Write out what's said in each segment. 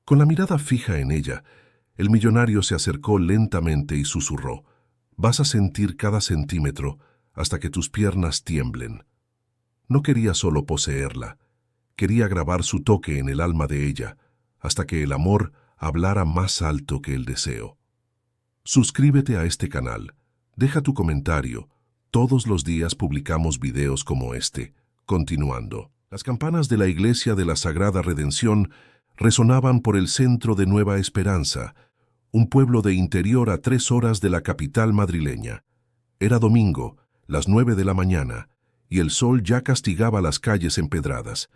Con la mirada fija en ella, el millonario se acercó lentamente y susurró: «Vas a sentir cada centímetro hasta que tus piernas tiemblen». No quería solo poseerla, quería grabar su toque en el alma de ella, hasta que el amor hablara más alto que el deseo. Suscríbete a este canal, deja tu comentario. Todos los días publicamos videos como este. Continuando. Las campanas de la Iglesia de la Sagrada Redención resonaban por el centro de Nueva Esperanza, un pueblo de interior a 3 horas de la capital madrileña. Era domingo, las 9 de la mañana, y el sol ya castigaba las calles empedradas.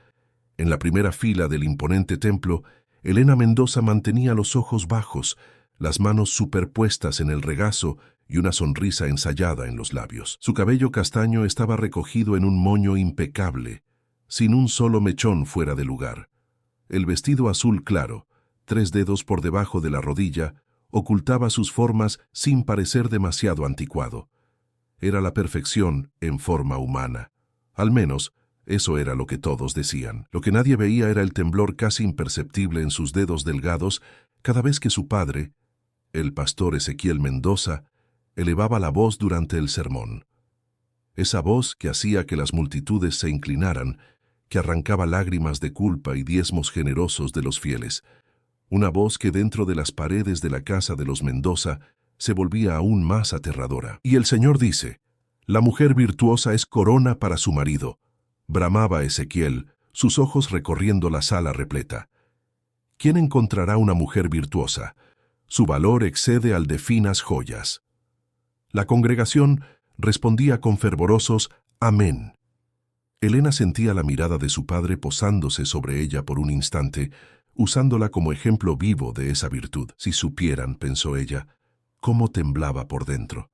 En la primera fila del imponente templo, Elena Mendoza mantenía los ojos bajos, las manos superpuestas en el regazo y una sonrisa ensayada en los labios. Su cabello castaño estaba recogido en un moño impecable, sin un solo mechón fuera de lugar. El vestido azul claro, 3 dedos por debajo de la rodilla, ocultaba sus formas sin parecer demasiado anticuado. Era la perfección en forma humana. Al menos, eso era lo que todos decían. Lo que nadie veía era el temblor casi imperceptible en sus dedos delgados cada vez que su padre, el pastor Ezequiel Mendoza, elevaba la voz durante el sermón. Esa voz que hacía que las multitudes se inclinaran, que arrancaba lágrimas de culpa y diezmos generosos de los fieles. Una voz que dentro de las paredes de la casa de los Mendoza se volvía aún más aterradora. Y el Señor dice: «La mujer virtuosa es corona para su marido», bramaba Ezequiel, sus ojos recorriendo la sala repleta. ¿Quién encontrará una mujer virtuosa? Su valor excede al de finas joyas. La congregación respondía con fervorosos «Amén». Elena sentía la mirada de su padre posándose sobre ella por un instante, usándola como ejemplo vivo de esa virtud. Si supieran, pensó ella, cómo temblaba por dentro.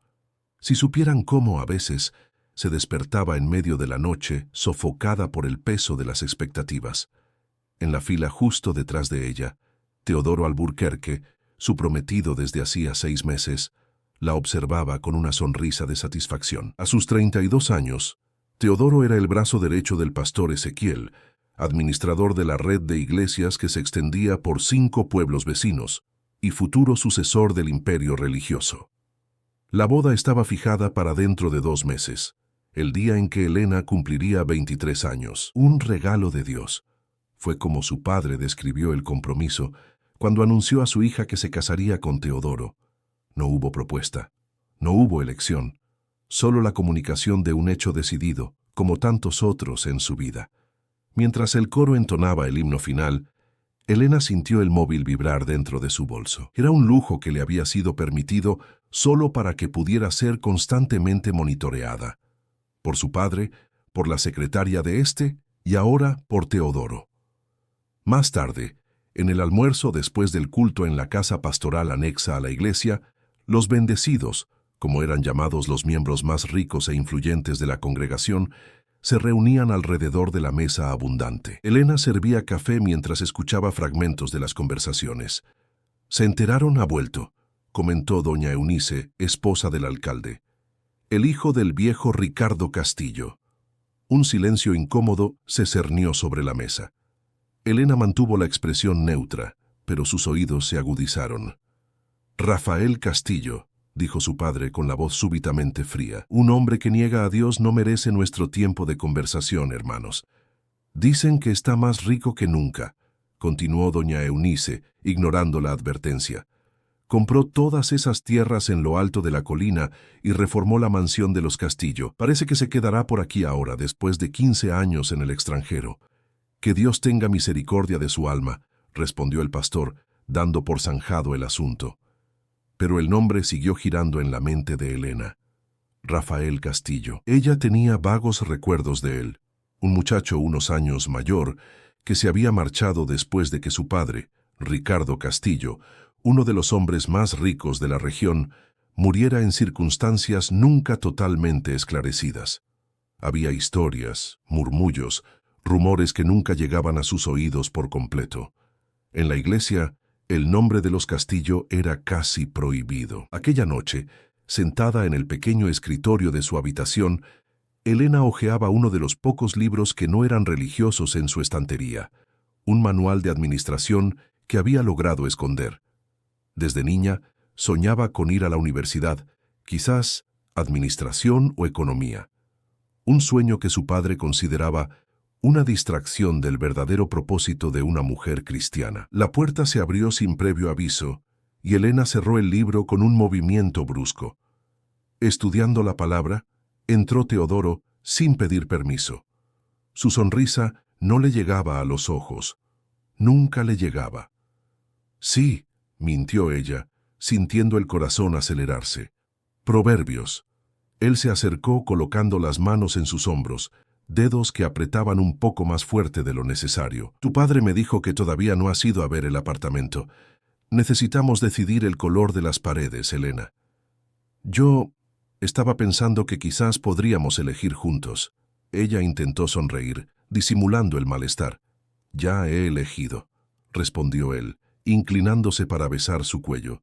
Si supieran cómo, a veces, se despertaba en medio de la noche, sofocada por el peso de las expectativas. En la fila justo detrás de ella, Teodoro Alburquerque, su prometido desde hacía 6 meses, la observaba con una sonrisa de satisfacción. A sus 32 años, Teodoro era el brazo derecho del pastor Ezequiel, administrador de la red de iglesias que se extendía por 5 pueblos vecinos, y futuro sucesor del imperio religioso. La boda estaba fijada para dentro de 2 meses, el día en que Elena cumpliría 23 años. Un regalo de Dios. Fue como su padre describió el compromiso cuando anunció a su hija que se casaría con Teodoro. No hubo propuesta, no hubo elección, solo la comunicación de un hecho decidido, como tantos otros en su vida. Mientras el coro entonaba el himno final, Elena sintió el móvil vibrar dentro de su bolso. Era un lujo que le había sido permitido solo para que pudiera ser constantemente monitoreada. Por su padre, por la secretaria de éste y ahora por Teodoro. Más tarde, en el almuerzo después del culto en la casa pastoral anexa a la iglesia, los bendecidos, como eran llamados los miembros más ricos e influyentes de la congregación, se reunían alrededor de la mesa abundante. Elena servía café mientras escuchaba fragmentos de las conversaciones. «Se enteraron, ha vuelto», comentó doña Eunice, esposa del alcalde. «El hijo del viejo Ricardo Castillo». Un silencio incómodo se cernió sobre la mesa. Elena mantuvo la expresión neutra, pero sus oídos se agudizaron. «Rafael Castillo», dijo su padre con la voz súbitamente fría. «Un hombre que niega a Dios no merece nuestro tiempo de conversación, hermanos». «Dicen que está más rico que nunca», continuó doña Eunice, ignorando la advertencia. «Compró todas esas tierras en lo alto de la colina y reformó la mansión de los Castillo. Parece que se quedará por aquí ahora, después de 15 años en el extranjero». «Que Dios tenga misericordia de su alma», respondió el pastor, dando por zanjado el asunto. Pero el nombre siguió girando en la mente de Elena. Rafael Castillo. Ella tenía vagos recuerdos de él, un muchacho unos años mayor, que se había marchado después de que su padre, Ricardo Castillo, uno de los hombres más ricos de la región, muriera en circunstancias nunca totalmente esclarecidas. Había historias, murmullos, rumores que nunca llegaban a sus oídos por completo. En la iglesia, el nombre de los Castillo era casi prohibido. Aquella noche, sentada en el pequeño escritorio de su habitación, Elena hojeaba uno de los pocos libros que no eran religiosos en su estantería, un manual de administración que había logrado esconder. Desde niña, soñaba con ir a la universidad, quizás administración o economía. Un sueño que su padre consideraba una distracción del verdadero propósito de una mujer cristiana. La puerta se abrió sin previo aviso, y Elena cerró el libro con un movimiento brusco. Estudiando la palabra, entró Teodoro sin pedir permiso. Su sonrisa no le llegaba a los ojos. Nunca le llegaba. Sí, mintió ella, sintiendo el corazón acelerarse. Proverbios. Él se acercó colocando las manos en sus hombros, dedos que apretaban un poco más fuerte de lo necesario. Tu padre me dijo que todavía no has ido a ver el apartamento. Necesitamos decidir el color de las paredes, Elena. Yo estaba pensando que quizás podríamos elegir juntos. Ella intentó sonreír, disimulando el malestar. Ya he elegido, respondió él, inclinándose para besar su cuello.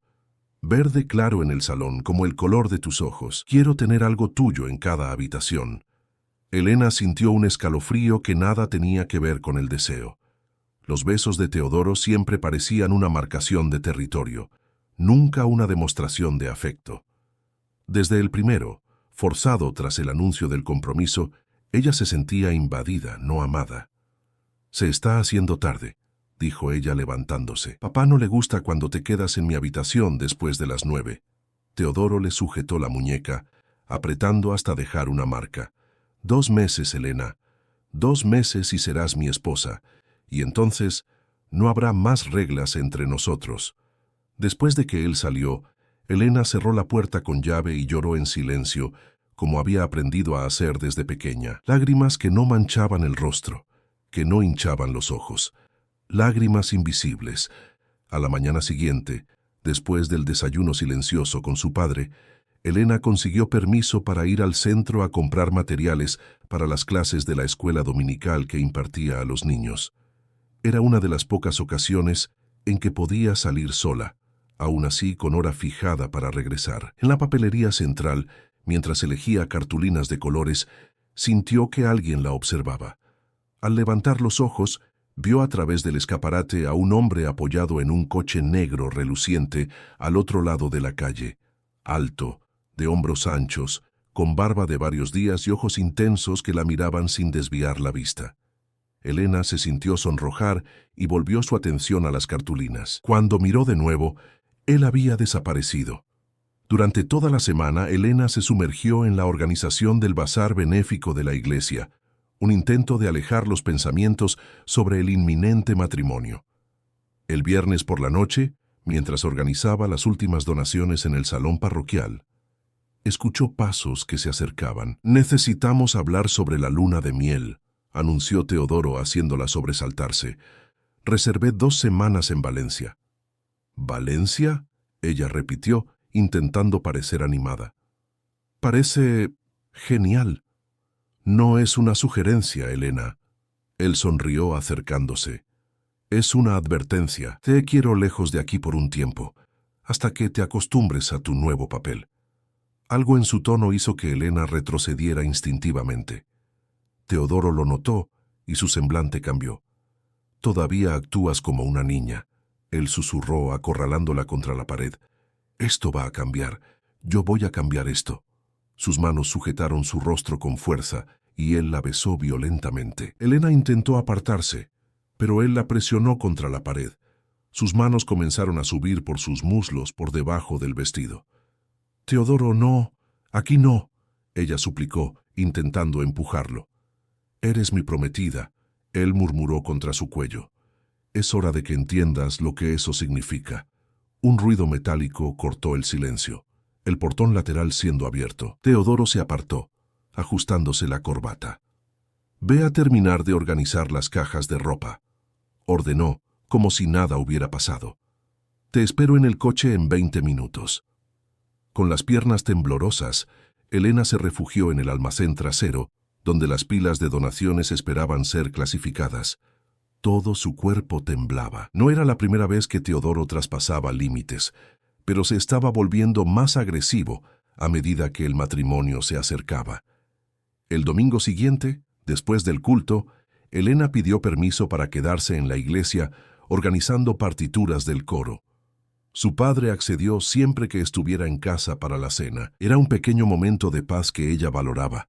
Verde claro en el salón, como el color de tus ojos. Quiero tener algo tuyo en cada habitación. Elena sintió un escalofrío que nada tenía que ver con el deseo. Los besos de Teodoro siempre parecían una marcación de territorio, nunca una demostración de afecto. Desde el primero, forzado tras el anuncio del compromiso, ella se sentía invadida, no amada. Se está haciendo tarde, dijo ella levantándose. Papá no le gusta cuando te quedas en mi habitación después de las 9. Teodoro le sujetó la muñeca, apretando hasta dejar una marca. 2 meses, Elena. 2 meses y serás mi esposa, y entonces no habrá más reglas entre nosotros. Después de que él salió, Elena cerró la puerta con llave y lloró en silencio, como había aprendido a hacer desde pequeña. Lágrimas que no manchaban el rostro, que no hinchaban los ojos. Lágrimas invisibles. A la mañana siguiente, después del desayuno silencioso con su padre, Elena consiguió permiso para ir al centro a comprar materiales para las clases de la escuela dominical que impartía a los niños. Era una de las pocas ocasiones en que podía salir sola, aún así con hora fijada para regresar. En la papelería central, mientras elegía cartulinas de colores, sintió que alguien la observaba. Al levantar los ojos, vio a través del escaparate a un hombre apoyado en un coche negro reluciente al otro lado de la calle, alto, de hombros anchos, con barba de varios días y ojos intensos que la miraban sin desviar la vista. Elena se sintió sonrojar y volvió su atención a las cartulinas. Cuando miró de nuevo, él había desaparecido. Durante toda la semana, Elena se sumergió en la organización del bazar benéfico de la iglesia, un intento de alejar los pensamientos sobre el inminente matrimonio. El viernes por la noche, mientras organizaba las últimas donaciones en el salón parroquial, escuchó pasos que se acercaban. «Necesitamos hablar sobre la luna de miel», anunció Teodoro haciéndola sobresaltarse. «Reservé 2 semanas en Valencia». «¿Valencia?», ella repitió, intentando parecer animada. «Parece genial». «No es una sugerencia, Elena». Él sonrió acercándose. «Es una advertencia. Te quiero lejos de aquí por un tiempo, hasta que te acostumbres a tu nuevo papel». Algo en su tono hizo que Elena retrocediera instintivamente. Teodoro lo notó y su semblante cambió. «Todavía actúas como una niña», él susurró acorralándola contra la pared. «Esto va a cambiar. Yo voy a cambiar esto». Sus manos sujetaron su rostro con fuerza y él la besó violentamente. Elena intentó apartarse, pero él la presionó contra la pared. Sus manos comenzaron a subir por sus muslos por debajo del vestido. «Teodoro, no, aquí no», ella suplicó, intentando empujarlo. «Eres mi prometida», él murmuró contra su cuello. «Es hora de que entiendas lo que eso significa». Un ruido metálico cortó el silencio, el portón lateral siendo abierto. Teodoro se apartó, ajustándose la corbata. «Ve a terminar de organizar las cajas de ropa», ordenó, como si nada hubiera pasado. «Te espero en el coche en 20 minutos». Con las piernas temblorosas, Elena se refugió en el almacén trasero, donde las pilas de donaciones esperaban ser clasificadas. Todo su cuerpo temblaba. No era la primera vez que Teodoro traspasaba límites, pero se estaba volviendo más agresivo a medida que el matrimonio se acercaba. El domingo siguiente, después del culto, Elena pidió permiso para quedarse en la iglesia, organizando partituras del coro. Su padre accedió siempre que estuviera en casa para la cena. Era un pequeño momento de paz que ella valoraba.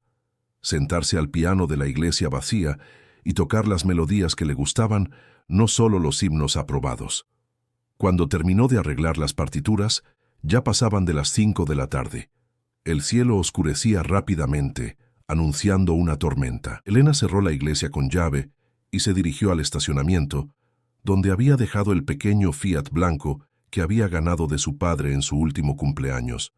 Sentarse al piano de la iglesia vacía y tocar las melodías que le gustaban, no solo los himnos aprobados. Cuando terminó de arreglar las partituras, ya pasaban de las 5 de la tarde. El cielo oscurecía rápidamente, anunciando una tormenta. Elena cerró la iglesia con llave y se dirigió al estacionamiento, donde había dejado el pequeño Fiat blanco que había ganado de su padre en su último cumpleaños.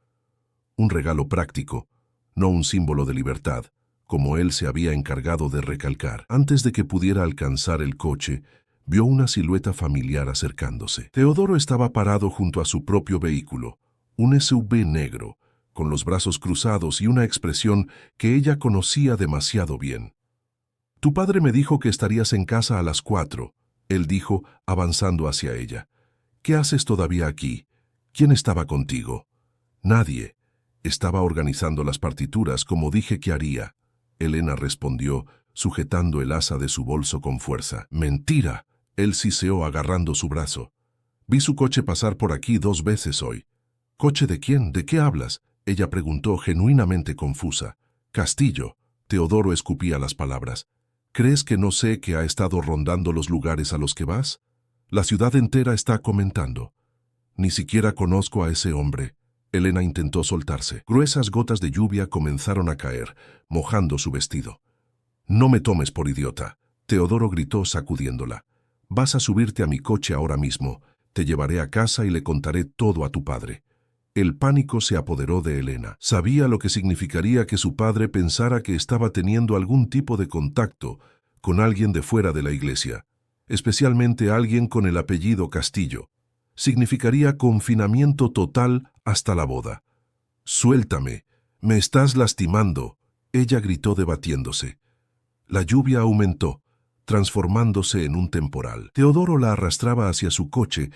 Un regalo práctico, no un símbolo de libertad, como él se había encargado de recalcar. Antes de que pudiera alcanzar el coche, vio una silueta familiar acercándose. Teodoro estaba parado junto a su propio vehículo, un SUV negro, con los brazos cruzados y una expresión que ella conocía demasiado bien. «Tu padre me dijo que estarías en casa a las 4», él dijo, avanzando hacia ella. «¿Qué haces todavía aquí? ¿Quién estaba contigo?» «Nadie. Estaba organizando las partituras como dije que haría», Elena respondió, sujetando el asa de su bolso con fuerza. «¡Mentira!», él siseó agarrando su brazo. «Vi su coche pasar por aquí 2 veces hoy». «¿Coche de quién? ¿De qué hablas?», ella preguntó genuinamente confusa. «Castillo», Teodoro escupía las palabras. «¿Crees que no sé que ha estado rondando los lugares a los que vas? La ciudad entera está comentando». «Ni siquiera conozco a ese hombre». Elena intentó soltarse. Gruesas gotas de lluvia comenzaron a caer, mojando su vestido. «No me tomes por idiota», Teodoro gritó sacudiéndola. «Vas a subirte a mi coche ahora mismo. Te llevaré a casa y le contaré todo a tu padre». El pánico se apoderó de Elena. Sabía lo que significaría que su padre pensara que estaba teniendo algún tipo de contacto con alguien de fuera de la iglesia, especialmente alguien con el apellido Castillo. Significaría confinamiento total hasta la boda. «Suéltame, me estás lastimando», ella gritó debatiéndose. La lluvia aumentó, transformándose en un temporal. Teodoro la arrastraba hacia su coche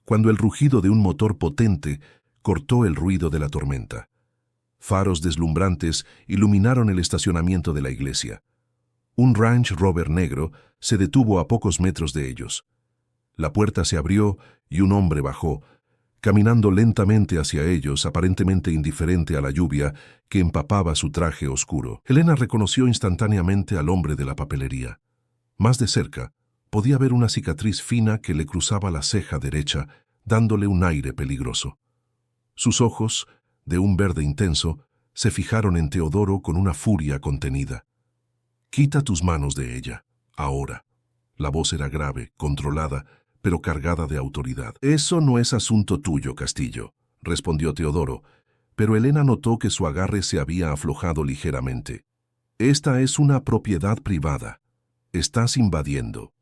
cuando el rugido de un motor potente cortó el ruido de la tormenta. Faros deslumbrantes iluminaron el estacionamiento de la iglesia. Un Range Rover negro se detuvo a pocos metros de ellos. La puerta se abrió y un hombre bajó, caminando lentamente hacia ellos, aparentemente indiferente a la lluvia que empapaba su traje oscuro. Elena reconoció instantáneamente al hombre de la papelería. Más de cerca, podía ver una cicatriz fina que le cruzaba la ceja derecha, dándole un aire peligroso. Sus ojos, de un verde intenso, se fijaron en Teodoro con una furia contenida. «Quita tus manos de ella, ahora». La voz era grave, controlada, pero cargada de autoridad. «Eso no es asunto tuyo, Castillo», respondió Teodoro, pero Elena notó que su agarre se había aflojado ligeramente. «Esta es una propiedad privada. Estás invadiendo».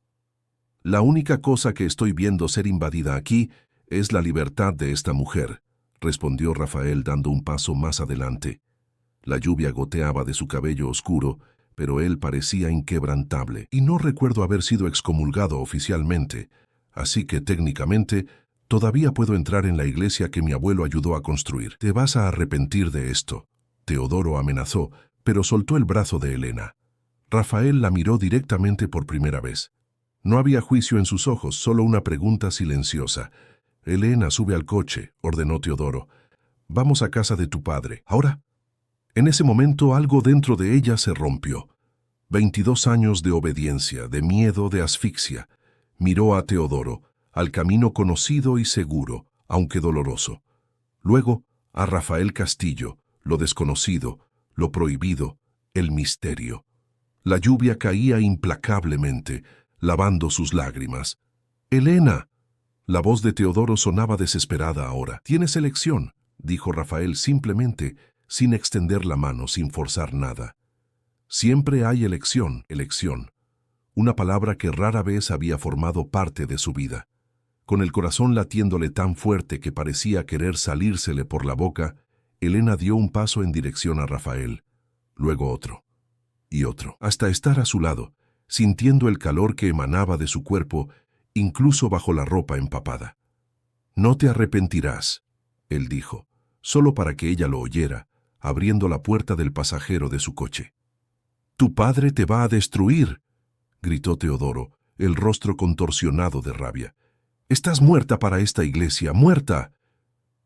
«La única cosa que estoy viendo ser invadida aquí es la libertad de esta mujer», respondió Rafael dando un paso más adelante. La lluvia goteaba de su cabello oscuro, pero él parecía inquebrantable. «Y no recuerdo haber sido excomulgado oficialmente, así que técnicamente todavía puedo entrar en la iglesia que mi abuelo ayudó a construir. Te vas a arrepentir de esto», Teodoro amenazó, pero soltó el brazo de Elena. Rafael la miró directamente por primera vez. No había juicio en sus ojos, solo una pregunta silenciosa. «Elena, sube al coche», ordenó Teodoro. «Vamos a casa de tu padre. ¿Ahora?» En ese momento algo dentro de ella se rompió. 22 años de obediencia, de miedo, de asfixia. Miró a Teodoro, al camino conocido y seguro, aunque doloroso. Luego, a Rafael Castillo, lo desconocido, lo prohibido, el misterio. La lluvia caía implacablemente, lavando sus lágrimas. «¡Elena!». La voz de Teodoro sonaba desesperada ahora. «Tienes elección», dijo Rafael simplemente, sin extender la mano, sin forzar nada. Siempre hay elección, elección. Una palabra que rara vez había formado parte de su vida. Con el corazón latiéndole tan fuerte que parecía querer salírsele por la boca, Elena dio un paso en dirección a Rafael, luego otro, y otro, hasta estar a su lado, sintiendo el calor que emanaba de su cuerpo, incluso bajo la ropa empapada. «No te arrepentirás», él dijo, solo para que ella lo oyera, abriendo la puerta del pasajero de su coche. «Tu padre te va a destruir», gritó Teodoro, el rostro contorsionado de rabia. «¡Estás muerta para esta iglesia, muerta!».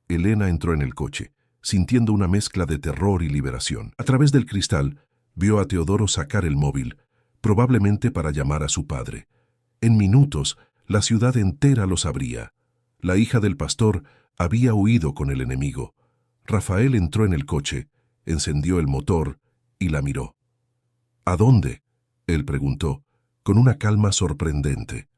Elena entró en el coche, sintiendo una mezcla de terror y liberación. A través del cristal, vio a Teodoro sacar el móvil, probablemente para llamar a su padre. En minutos, la ciudad entera lo sabría. La hija del pastor había huido con el enemigo. Rafael entró en el coche, encendió el motor y la miró. «¿A dónde?», él preguntó, con una calma sorprendente.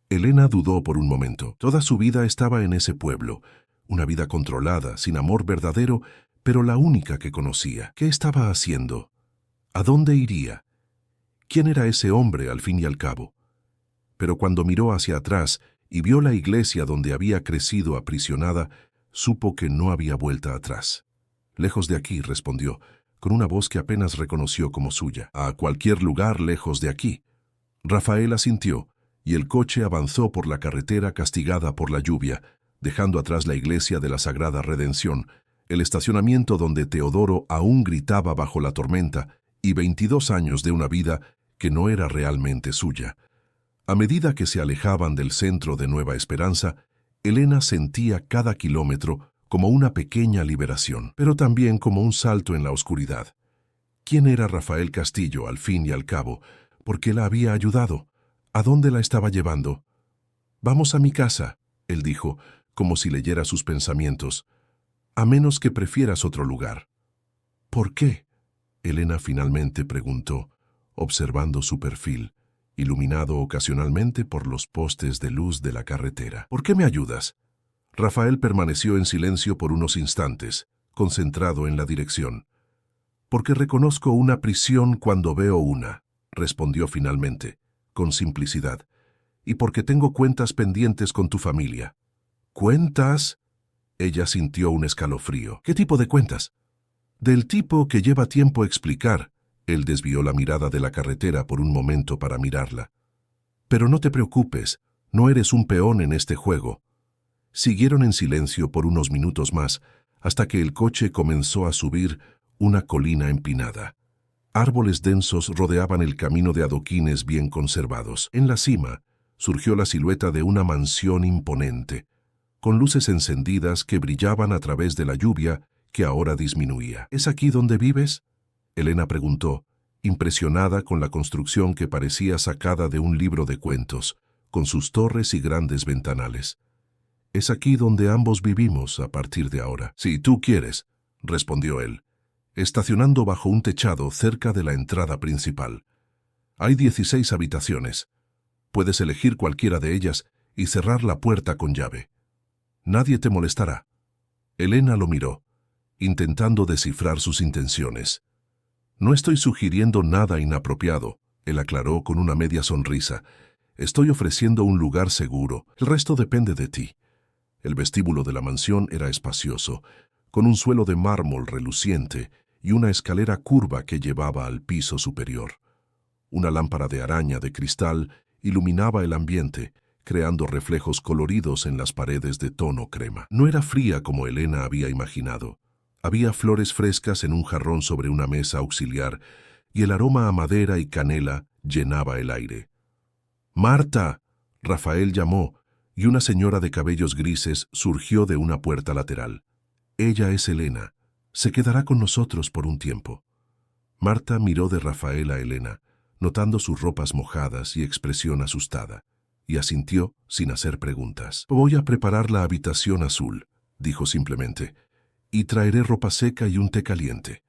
Elena dudó por un momento. Toda su vida estaba en ese pueblo, una vida controlada, sin amor verdadero, pero la única que conocía. ¿Qué estaba haciendo? ¿A dónde iría? ¿Quién era ese hombre al fin y al cabo? Pero cuando miró hacia atrás y vio la iglesia donde había crecido aprisionada, supo que no había vuelta atrás. «Lejos de aquí», respondió, con una voz que apenas reconoció como suya. «A cualquier lugar lejos de aquí». Rafael asintió, y el coche avanzó por la carretera castigada por la lluvia, dejando atrás la iglesia de la Sagrada Redención, el estacionamiento donde Teodoro aún gritaba bajo la tormenta, y 22 años de una vida que no era realmente suya. A medida que se alejaban del centro de Nueva Esperanza, Elena sentía cada kilómetro como una pequeña liberación, pero también como un salto en la oscuridad. ¿Quién era Rafael Castillo, al fin y al cabo? ¿Por qué la había ayudado? ¿A dónde la estaba llevando? «Vamos a mi casa», él dijo, como si leyera sus pensamientos, «a menos que prefieras otro lugar». «¿Por qué?», Elena finalmente preguntó, observando su perfil, iluminado ocasionalmente por los postes de luz de la carretera. «¿Por qué me ayudas?». Rafael permaneció en silencio por unos instantes, concentrado en la dirección. «Porque reconozco una prisión cuando veo una», respondió finalmente, con simplicidad. «Y porque tengo cuentas pendientes con tu familia». «¿Cuentas?». Ella sintió un escalofrío. «¿Qué tipo de cuentas?». «Del tipo que lleva tiempo explicar». Él desvió la mirada de la carretera por un momento para mirarla. «Pero no te preocupes, no eres un peón en este juego». Siguieron en silencio por unos minutos más, hasta que el coche comenzó a subir una colina empinada. Árboles densos rodeaban el camino de adoquines bien conservados. En la cima surgió la silueta de una mansión imponente, con luces encendidas que brillaban a través de la lluvia que ahora disminuía. «¿Es aquí donde vives?», Elena preguntó, impresionada con la construcción que parecía sacada de un libro de cuentos, con sus torres y grandes ventanales. «Es aquí donde ambos vivimos a partir de ahora». «Si tú quieres», respondió él, estacionando bajo un techado cerca de la entrada principal. «Hay 16 habitaciones. Puedes elegir cualquiera de ellas y cerrar la puerta con llave. Nadie te molestará». Elena lo miró, intentando descifrar sus intenciones. «No estoy sugiriendo nada inapropiado», él aclaró con una media sonrisa. «Estoy ofreciendo un lugar seguro. El resto depende de ti». El vestíbulo de la mansión era espacioso, con un suelo de mármol reluciente y una escalera curva que llevaba al piso superior. Una lámpara de araña de cristal iluminaba el ambiente, creando reflejos coloridos en las paredes de tono crema. No era fría como Elena había imaginado. Había flores frescas en un jarrón sobre una mesa auxiliar y el aroma a madera y canela llenaba el aire. «¡Marta!», Rafael llamó, y una señora de cabellos grises surgió de una puerta lateral. «Ella es Elena. Se quedará con nosotros por un tiempo». Marta miró de Rafael a Elena, notando sus ropas mojadas y expresión asustada, y asintió sin hacer preguntas. «Voy a preparar la habitación azul», dijo simplemente, «y traeré ropa seca y un té caliente».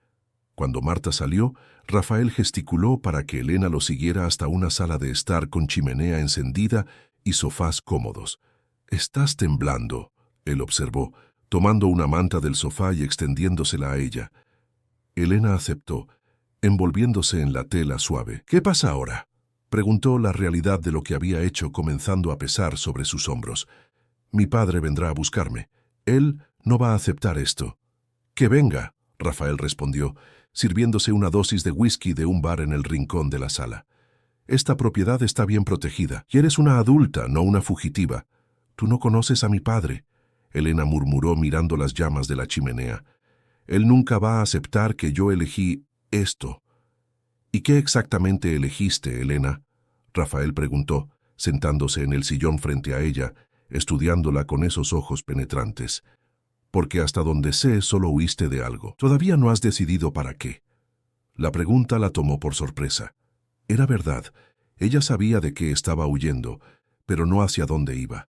Cuando Marta salió, Rafael gesticuló para que Elena lo siguiera hasta una sala de estar con chimenea encendida y sofás cómodos. «Estás temblando», él observó, tomando una manta del sofá y extendiéndosela a ella. Elena aceptó, envolviéndose en la tela suave. «¿Qué pasa ahora?», preguntó, la realidad de lo que había hecho comenzando a pesar sobre sus hombros. «Mi padre vendrá a buscarme. Él no va a aceptar esto». «Que venga», Rafael respondió, sirviéndose una dosis de whisky de un bar en el rincón de la sala. «Esta propiedad está bien protegida, y eres una adulta, no una fugitiva. Tú no conoces a mi padre», Elena murmuró mirando las llamas de la chimenea. «Él nunca va a aceptar que yo elegí esto». «¿Y qué exactamente elegiste, Elena?», Rafael preguntó, sentándose en el sillón frente a ella, estudiándola con esos ojos penetrantes. Porque hasta donde sé solo huiste de algo. Todavía no has decidido para qué. La pregunta la tomó por sorpresa. Era verdad, ella sabía de qué estaba huyendo, pero no hacia dónde iba.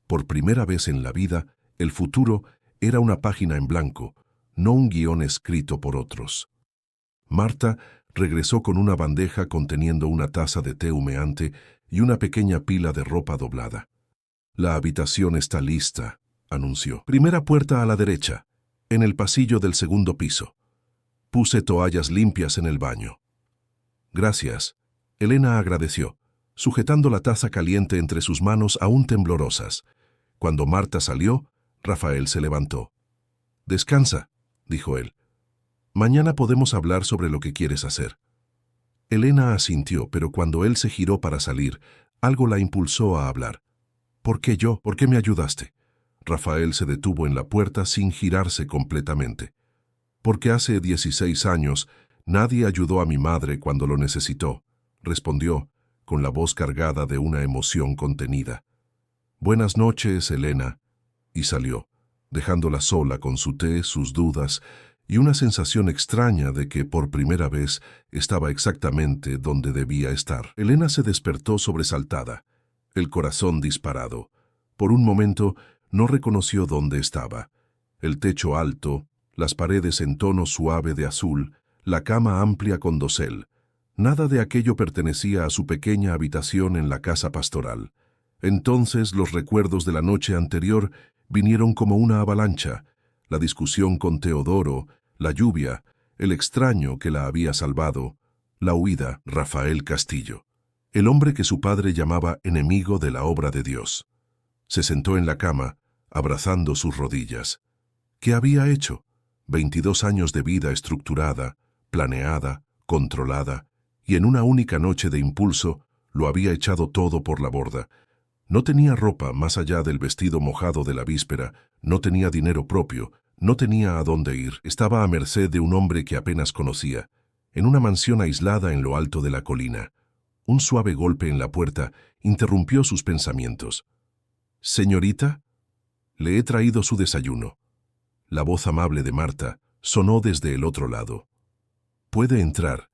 Por primera vez en la vida, el futuro era una página en blanco, no un guión escrito por otros. Marta regresó con una bandeja conteniendo una taza de té humeante y una pequeña pila de ropa doblada. «La habitación está lista», anunció. «Primera puerta a la derecha, en el pasillo del segundo piso. Puse toallas limpias en el baño». «Gracias», Elena agradeció, sujetando la taza caliente entre sus manos aún temblorosas. Cuando Marta salió, Rafael se levantó. «Descansa», dijo él. «Mañana podemos hablar sobre lo que quieres hacer». Elena asintió, pero cuando él se giró para salir, algo la impulsó a hablar. «¿Por qué yo? ¿Por qué me ayudaste?» Rafael se detuvo en la puerta sin girarse completamente. «Porque hace 16 años nadie ayudó a mi madre cuando lo necesitó», respondió, con la voz cargada de una emoción contenida. «Buenas noches, Elena», y salió, dejándola sola con su té, sus dudas y una sensación extraña de que por primera vez estaba exactamente donde debía estar. Elena se despertó sobresaltada, el corazón disparado. Por un momento no reconoció dónde estaba. El techo alto, las paredes en tono suave de azul, la cama amplia con dosel. Nada de aquello pertenecía a su pequeña habitación en la casa pastoral. Entonces los recuerdos de la noche anterior vinieron como una avalancha, la discusión con Teodoro, la lluvia, el extraño que la había salvado, la huida. Rafael Castillo, el hombre que su padre llamaba enemigo de la obra de Dios. Se sentó en la cama, abrazando sus rodillas. ¿Qué había hecho? 22 años de vida estructurada, planeada, controlada, y en una única noche de impulso lo había echado todo por la borda. No tenía ropa más allá del vestido mojado de la víspera, no tenía dinero propio, no tenía a dónde ir, estaba a merced de un hombre que apenas conocía, en una mansión aislada en lo alto de la colina. Un suave golpe en la puerta interrumpió sus pensamientos. «Señorita, le he traído su desayuno». La voz amable de Marta sonó desde el otro lado. «Puede entrar»,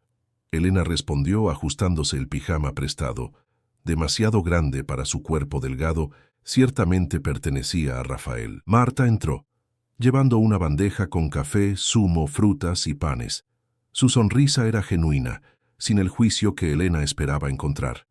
Elena respondió ajustándose el pijama prestado. Demasiado grande para su cuerpo delgado, ciertamente pertenecía a Rafael. Marta entró, llevando una bandeja con café, zumo, frutas y panes. Su sonrisa era genuina, sin el juicio que Elena esperaba encontrar.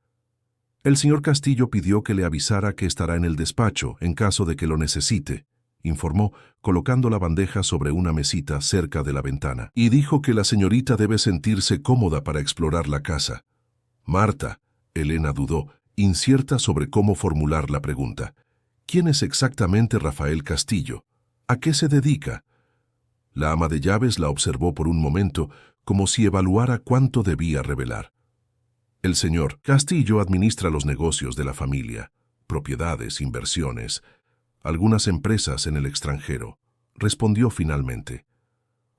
«El señor Castillo pidió que le avisara que estará en el despacho en caso de que lo necesite», informó, colocando la bandeja sobre una mesita cerca de la ventana. «Y dijo que la señorita debe sentirse cómoda para explorar la casa». «Marta», Elena dudó, incierta sobre cómo formular la pregunta. «¿Quién es exactamente Rafael Castillo? ¿A qué se dedica?» La ama de llaves la observó por un momento, como si evaluara cuánto debía revelar. «El señor Castillo administra los negocios de la familia, propiedades, inversiones, algunas empresas en el extranjero», respondió finalmente.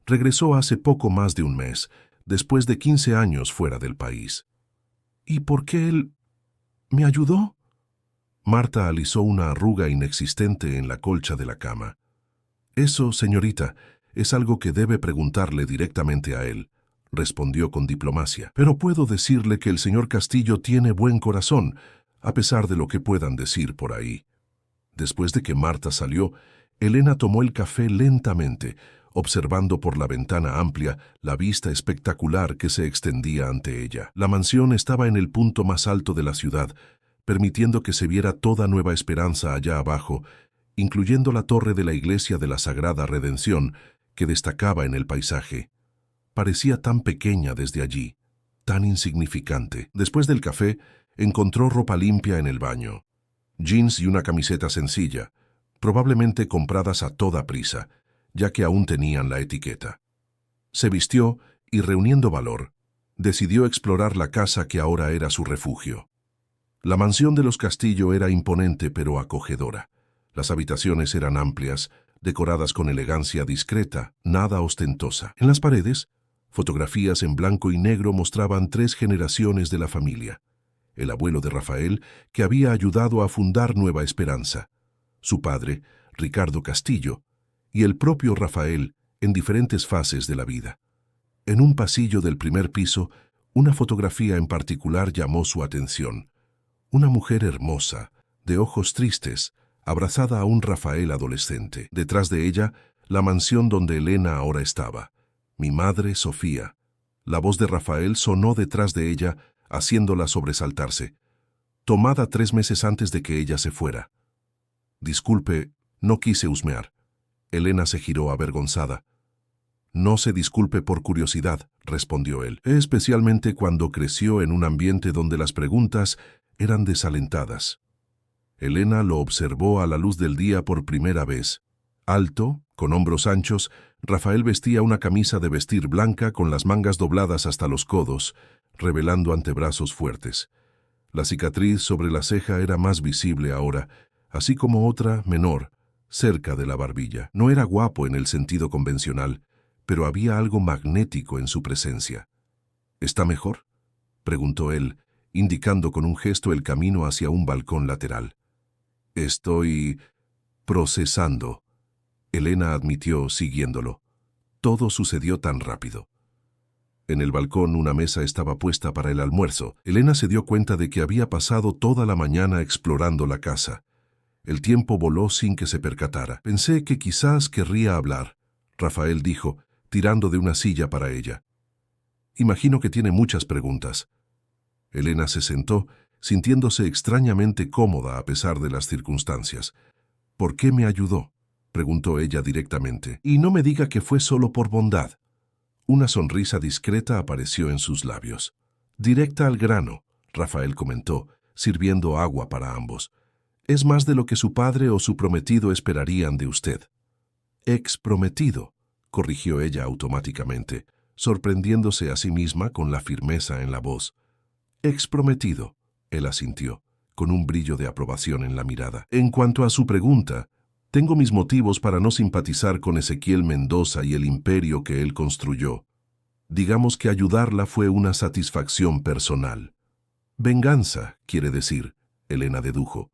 «Regresó hace poco más de un mes, después de 15 años fuera del país». «¿Y por qué él me ayudó?» Marta alisó una arruga inexistente en la colcha de la cama. «Eso, señorita, es algo que debe preguntarle directamente a él», respondió con diplomacia. «Pero puedo decirle que el señor Castillo tiene buen corazón, a pesar de lo que puedan decir por ahí». Después de que Marta salió, Elena tomó el café lentamente, observando por la ventana amplia la vista espectacular que se extendía ante ella. La mansión estaba en el punto más alto de la ciudad, permitiendo que se viera toda Nueva Esperanza allá abajo, incluyendo la torre de la iglesia de la Sagrada Redención, que destacaba en el paisaje. Parecía tan pequeña desde allí, tan insignificante. Después del café, encontró ropa limpia en el baño. Jeans y una camiseta sencilla, probablemente compradas a toda prisa, ya que aún tenían la etiqueta. Se vistió y, reuniendo valor, decidió explorar la casa que ahora era su refugio. La mansión de los Castillo era imponente pero acogedora. Las habitaciones eran amplias, decoradas con elegancia discreta, nada ostentosa. En las paredes, fotografías en blanco y negro mostraban 3 generaciones de la familia. el abuelo de Rafael, que había ayudado a fundar Nueva Esperanza, su padre, Ricardo Castillo, y el propio Rafael en diferentes fases de la vida. En un pasillo del primer piso, una fotografía en particular llamó su atención. Una mujer hermosa, de ojos tristes, abrazada a un Rafael adolescente. Detrás de ella, la mansión donde Elena ahora estaba. Mi madre, Sofía. La voz de Rafael sonó detrás de ella, haciéndola sobresaltarse. Tomada 3 meses antes de que ella se fuera. Disculpe, no quise husmear. Elena se giró avergonzada. No se disculpe por curiosidad, respondió él, especialmente cuando creció en un ambiente donde las preguntas eran desalentadas. Elena lo observó a la luz del día por primera vez. Alto, con hombros anchos, Rafael vestía una camisa de vestir blanca con las mangas dobladas hasta los codos, revelando antebrazos fuertes. La cicatriz sobre la ceja era más visible ahora, así como otra, menor, cerca de la barbilla. No era guapo en el sentido convencional, pero había algo magnético en su presencia. ¿Está mejor?, preguntó él, indicando con un gesto el camino hacia un balcón lateral. Estoy procesando, Elena admitió, siguiéndolo. Todo sucedió tan rápido. En el balcón una mesa estaba puesta para el almuerzo. Elena se dio cuenta de que había pasado toda la mañana explorando la casa. El tiempo voló sin que se percatara. Pensé que quizás querría hablar, Rafael dijo, tirando de una silla para ella. Imagino que tiene muchas preguntas. Elena se sentó, sintiéndose extrañamente cómoda a pesar de las circunstancias. ¿Por qué me ayudó?, preguntó ella directamente. Y no me diga que fue solo por bondad. Una sonrisa discreta apareció en sus labios. Directa al grano, Rafael comentó, sirviendo agua para ambos. Es más de lo que su padre o su prometido esperarían de usted. Ex prometido, corrigió ella automáticamente, sorprendiéndose a sí misma con la firmeza en la voz. Ex prometido, él asintió, con un brillo de aprobación en la mirada. En cuanto a su pregunta, tengo mis motivos para no simpatizar con Ezequiel Mendoza y el imperio que él construyó. Digamos que ayudarla fue una satisfacción personal. Venganza, quiere decir, Elena dedujo.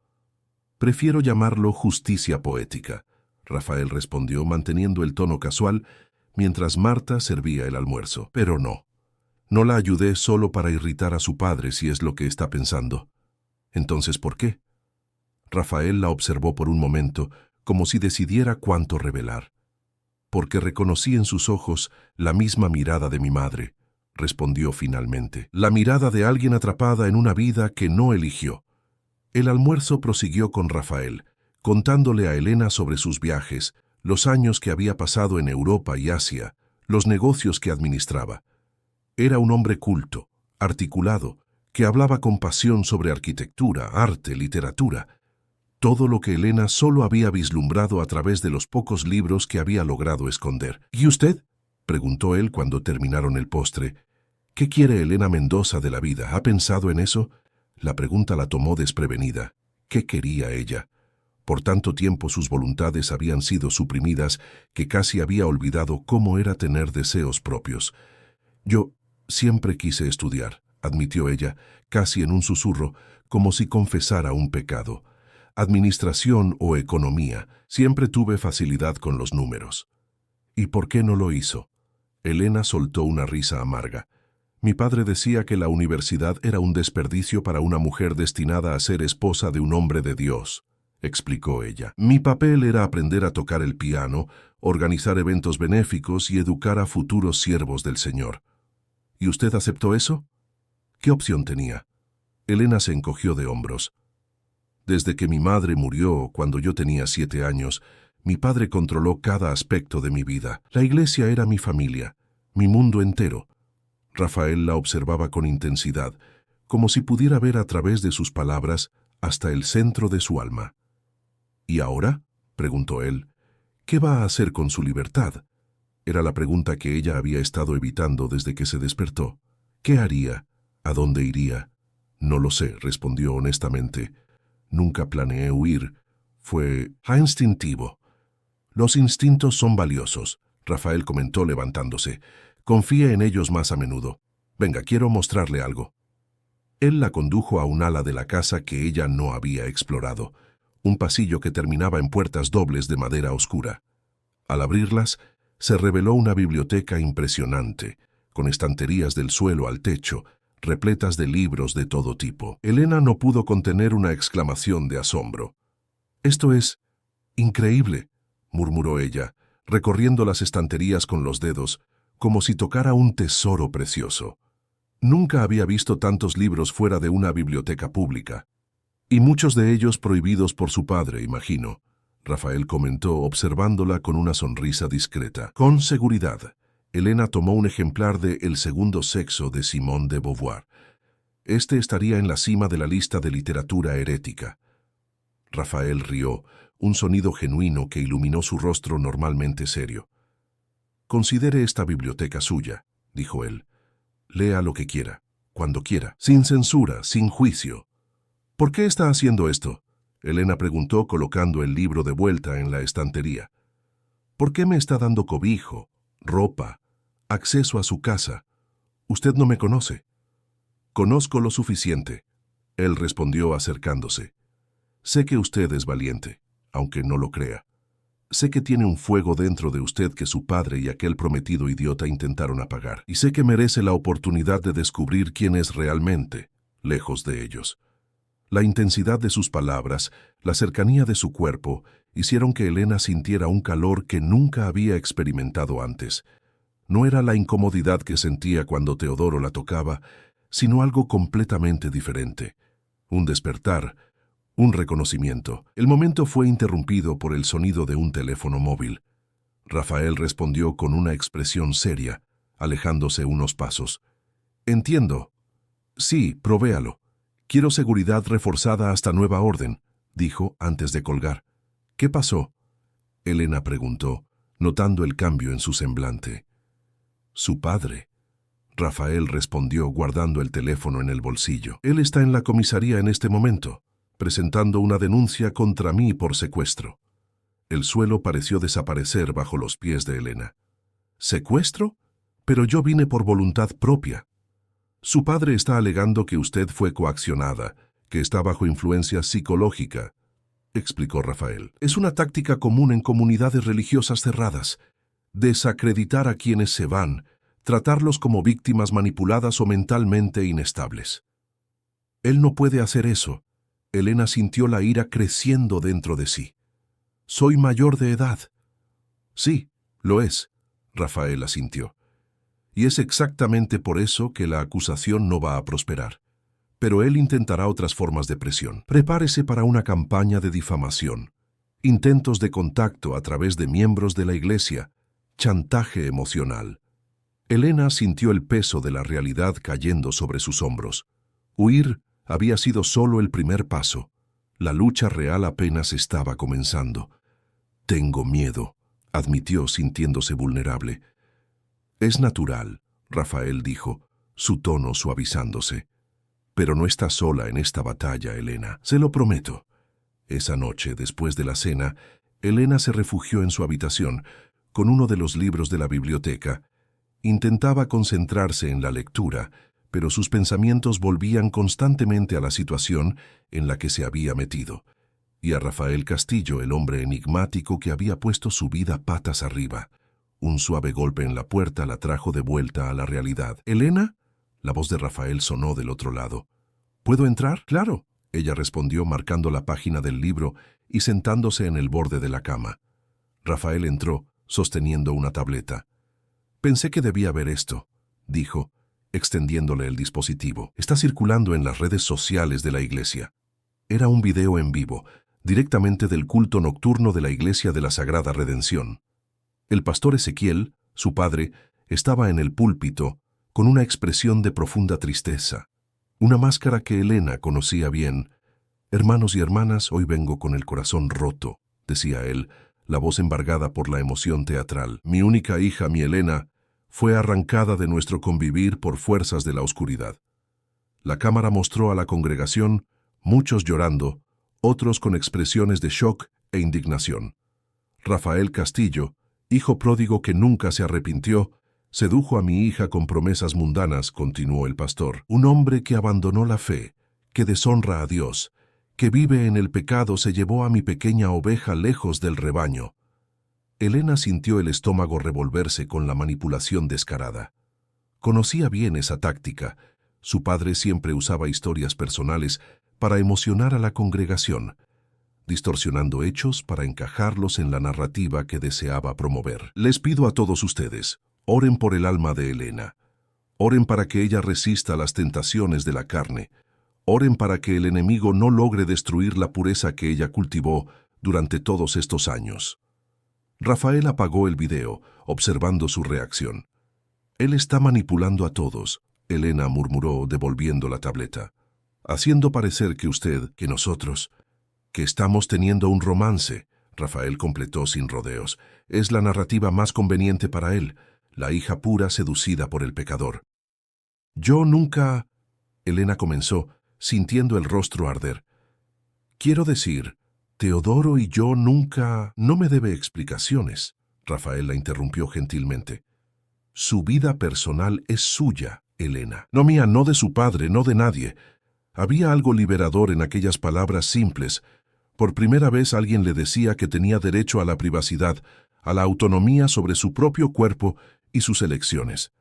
Prefiero llamarlo justicia poética, Rafael respondió manteniendo el tono casual mientras Marta servía el almuerzo. Pero no. No la ayudé solo para irritar a su padre, si es lo que está pensando. Entonces, ¿por qué? Rafael la observó por un momento, como si decidiera cuánto revelar. Porque reconocí en sus ojos la misma mirada de mi madre, respondió finalmente. La mirada de alguien atrapada en una vida que no eligió. El almuerzo prosiguió con Rafael, contándole a Elena sobre sus viajes, los años que había pasado en Europa y Asia, los negocios que administraba. Era un hombre culto, articulado, que hablaba con pasión sobre arquitectura, arte, literatura, todo lo que Elena solo había vislumbrado a través de los pocos libros que había logrado esconder. ¿Y usted?, preguntó él cuando terminaron el postre. ¿Qué quiere Elena Mendoza de la vida? ¿Ha pensado en eso? La pregunta la tomó desprevenida. ¿Qué quería ella? Por tanto tiempo sus voluntades habían sido suprimidas que casi había olvidado cómo era tener deseos propios. Yo siempre quise estudiar, admitió ella, casi en un susurro, como si confesara un pecado. Administración o economía, siempre tuve facilidad con los números. ¿Y por qué no lo hizo? Elena soltó una risa amarga. Mi padre decía que la universidad era un desperdicio para una mujer destinada a ser esposa de un hombre de Dios, explicó ella. Mi papel era aprender a tocar el piano, organizar eventos benéficos y educar a futuros siervos del Señor. ¿Y usted aceptó eso? ¿Qué opción tenía? Elena se encogió de hombros. Desde que mi madre murió cuando yo tenía 7 años, mi padre controló cada aspecto de mi vida. La iglesia era mi familia, mi mundo entero. Rafael la observaba con intensidad, como si pudiera ver a través de sus palabras hasta el centro de su alma. ¿Y ahora?, preguntó él. ¿Qué va a hacer con su libertad? Era la pregunta que ella había estado evitando desde que se despertó. ¿Qué haría? ¿A dónde iría? No lo sé, respondió honestamente. Nunca planeé huir. Fue instintivo. Los instintos son valiosos, Rafael comentó levantándose. Confíe en ellos más a menudo. Venga, quiero mostrarle algo. Él la condujo a un ala de la casa que ella no había explorado, un pasillo que terminaba en puertas dobles de madera oscura. Al abrirlas, se reveló una biblioteca impresionante, con estanterías del suelo al techo, repletas de libros de todo tipo. Elena no pudo contener una exclamación de asombro. «Esto es increíble», murmuró ella, recorriendo las estanterías con los dedos, como si tocara un tesoro precioso. Nunca había visto tantos libros fuera de una biblioteca pública. «Y muchos de ellos prohibidos por su padre, imagino», Rafael comentó, observándola con una sonrisa discreta. Con seguridad, Elena tomó un ejemplar de El segundo sexo de Simone de Beauvoir. Este estaría en la cima de la lista de literatura herética. Rafael rió, un sonido genuino que iluminó su rostro normalmente serio. «Considere esta biblioteca suya», dijo él. «Lea lo que quiera, cuando quiera, sin censura, sin juicio». «¿Por qué está haciendo esto?», Elena preguntó colocando el libro de vuelta en la estantería. «¿Por qué me está dando cobijo, ropa, acceso a su casa? Usted no me conoce». «Conozco lo suficiente», él respondió acercándose. «Sé que usted es valiente, aunque no lo crea. Sé que tiene un fuego dentro de usted que su padre y aquel prometido idiota intentaron apagar. Y sé que merece la oportunidad de descubrir quién es realmente, lejos de ellos». La intensidad de sus palabras, la cercanía de su cuerpo, hicieron que Elena sintiera un calor que nunca había experimentado antes. No era la incomodidad que sentía cuando Teodoro la tocaba, sino algo completamente diferente. Un despertar, un reconocimiento. El momento fue interrumpido por el sonido de un teléfono móvil. Rafael respondió con una expresión seria, alejándose unos pasos. «Entiendo. Sí, provéalo. Quiero seguridad reforzada hasta nueva orden», dijo antes de colgar. «¿Qué pasó?», Elena preguntó, notando el cambio en su semblante. «Su padre», Rafael respondió guardando el teléfono en el bolsillo. «Él está en la comisaría en este momento, presentando una denuncia contra mí por secuestro». El suelo pareció desaparecer bajo los pies de Elena. «¿Secuestro? Pero yo vine por voluntad propia». «Su padre está alegando que usted fue coaccionada, que está bajo influencia psicológica», explicó Rafael. «Es una táctica común en comunidades religiosas cerradas. Desacreditar a quienes se van, tratarlos como víctimas manipuladas o mentalmente inestables». «Él no puede hacer eso». Elena sintió la ira creciendo dentro de sí. «Soy mayor de edad». «Sí, lo es», Rafael asintió. «Y es exactamente por eso que la acusación no va a prosperar. Pero él intentará otras formas de presión. Prepárese para una campaña de difamación, intentos de contacto a través de miembros de la iglesia, chantaje emocional». Elena sintió el peso de la realidad cayendo sobre sus hombros. Huir había sido solo el primer paso. La lucha real apenas estaba comenzando. «Tengo miedo», admitió sintiéndose vulnerable. «Es natural», Rafael dijo, su tono suavizándose. «Pero no estás sola en esta batalla, Elena. Se lo prometo». Esa noche, después de la cena, Elena se refugió en su habitación, con uno de los libros de la biblioteca. Intentaba concentrarse en la lectura, pero sus pensamientos volvían constantemente a la situación en la que se había metido, y a Rafael Castillo, el hombre enigmático que había puesto su vida patas arriba. Un suave golpe en la puerta la trajo de vuelta a la realidad. «¿Elena?», la voz de Rafael sonó del otro lado. «¿Puedo entrar?». «Claro», ella respondió marcando la página del libro y sentándose en el borde de la cama. Rafael entró, sosteniendo una tableta. «Pensé que debía ver esto», dijo, extendiéndole el dispositivo. «Está circulando en las redes sociales de la iglesia». Era un video en vivo, directamente del culto nocturno de la Iglesia de la Sagrada Redención. El pastor Ezequiel, su padre, estaba en el púlpito, con una expresión de profunda tristeza, una máscara que Elena conocía bien. «Hermanos y hermanas, hoy vengo con el corazón roto», decía él, la voz embargada por la emoción teatral. «Mi única hija, mi Elena, fue arrancada de nuestro convivir por fuerzas de la oscuridad». La cámara mostró a la congregación, muchos llorando, otros con expresiones de shock e indignación. Rafael Castillo, hijo pródigo que nunca se arrepintió, Sedujo a mi hija con promesas mundanas, continuó el pastor. Un hombre que abandonó la fe, que deshonra a Dios, que vive en el pecado, se llevó a mi pequeña oveja lejos del rebaño. Elena sintió el estómago revolverse con la manipulación descarada. Conocía bien esa táctica. Su padre siempre usaba historias personales para emocionar a la congregación, distorsionando hechos para encajarlos en la narrativa que deseaba promover. Les pido a todos ustedes, oren por el alma de Elena. Oren para que ella resista las tentaciones de la carne. Oren para que el enemigo no logre destruir la pureza que ella cultivó durante todos estos años. Rafael apagó el video, observando su reacción. Él está manipulando a todos, Elena murmuró, devolviendo la tableta. Haciendo parecer que usted, que nosotros, que estamos teniendo un romance, Rafael completó sin rodeos. Es la narrativa más conveniente para él, la hija pura seducida por el pecador. Yo nunca... Elena comenzó, sintiendo el rostro arder. Quiero decir, Teodoro y yo nunca... No me debe explicaciones, Rafael la interrumpió gentilmente. Su vida personal es suya, Elena. No mía, no de su padre, no de nadie. Había algo liberador en aquellas palabras simples. Por primera vez alguien le decía que tenía derecho a la privacidad, a la autonomía sobre su propio cuerpo y sus elecciones.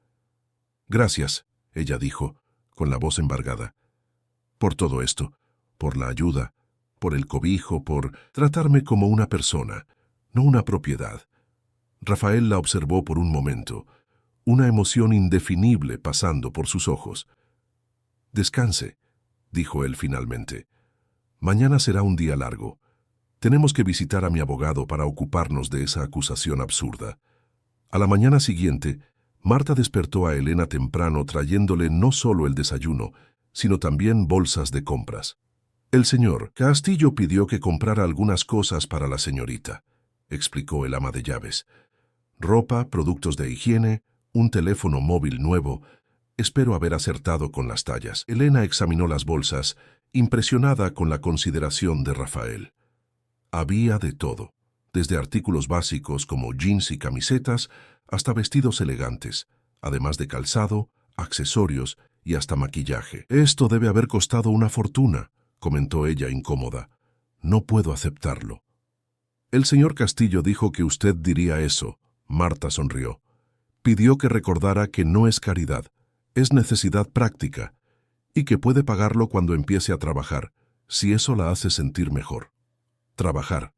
Gracias, ella dijo, con la voz embargada. Por todo esto, por la ayuda, por el cobijo, por tratarme como una persona, no una propiedad. Rafael la observó por un momento, una emoción indefinible pasando por sus ojos. Descanse, dijo él finalmente. Mañana será un día largo. Tenemos que visitar a mi abogado para ocuparnos de esa acusación absurda. A la mañana siguiente, Marta despertó a Elena temprano trayéndole no solo el desayuno, sino también bolsas de compras. El señor Castillo pidió que comprara algunas cosas para la señorita, explicó el ama de llaves. Ropa, productos de higiene, un teléfono móvil nuevo. Espero haber acertado con las tallas. Elena examinó las bolsas, impresionada con la consideración de Rafael. Había de todo, desde artículos básicos como jeans y camisetas hasta vestidos elegantes, además de calzado, accesorios y hasta maquillaje. Esto debe haber costado una fortuna, comentó ella incómoda. No puedo aceptarlo. El señor Castillo dijo que usted diría eso. Marta sonrió. Pidió que recordara que no es caridad, es necesidad práctica, y que puede pagarlo cuando empiece a trabajar, si eso la hace sentir mejor. Trabajar.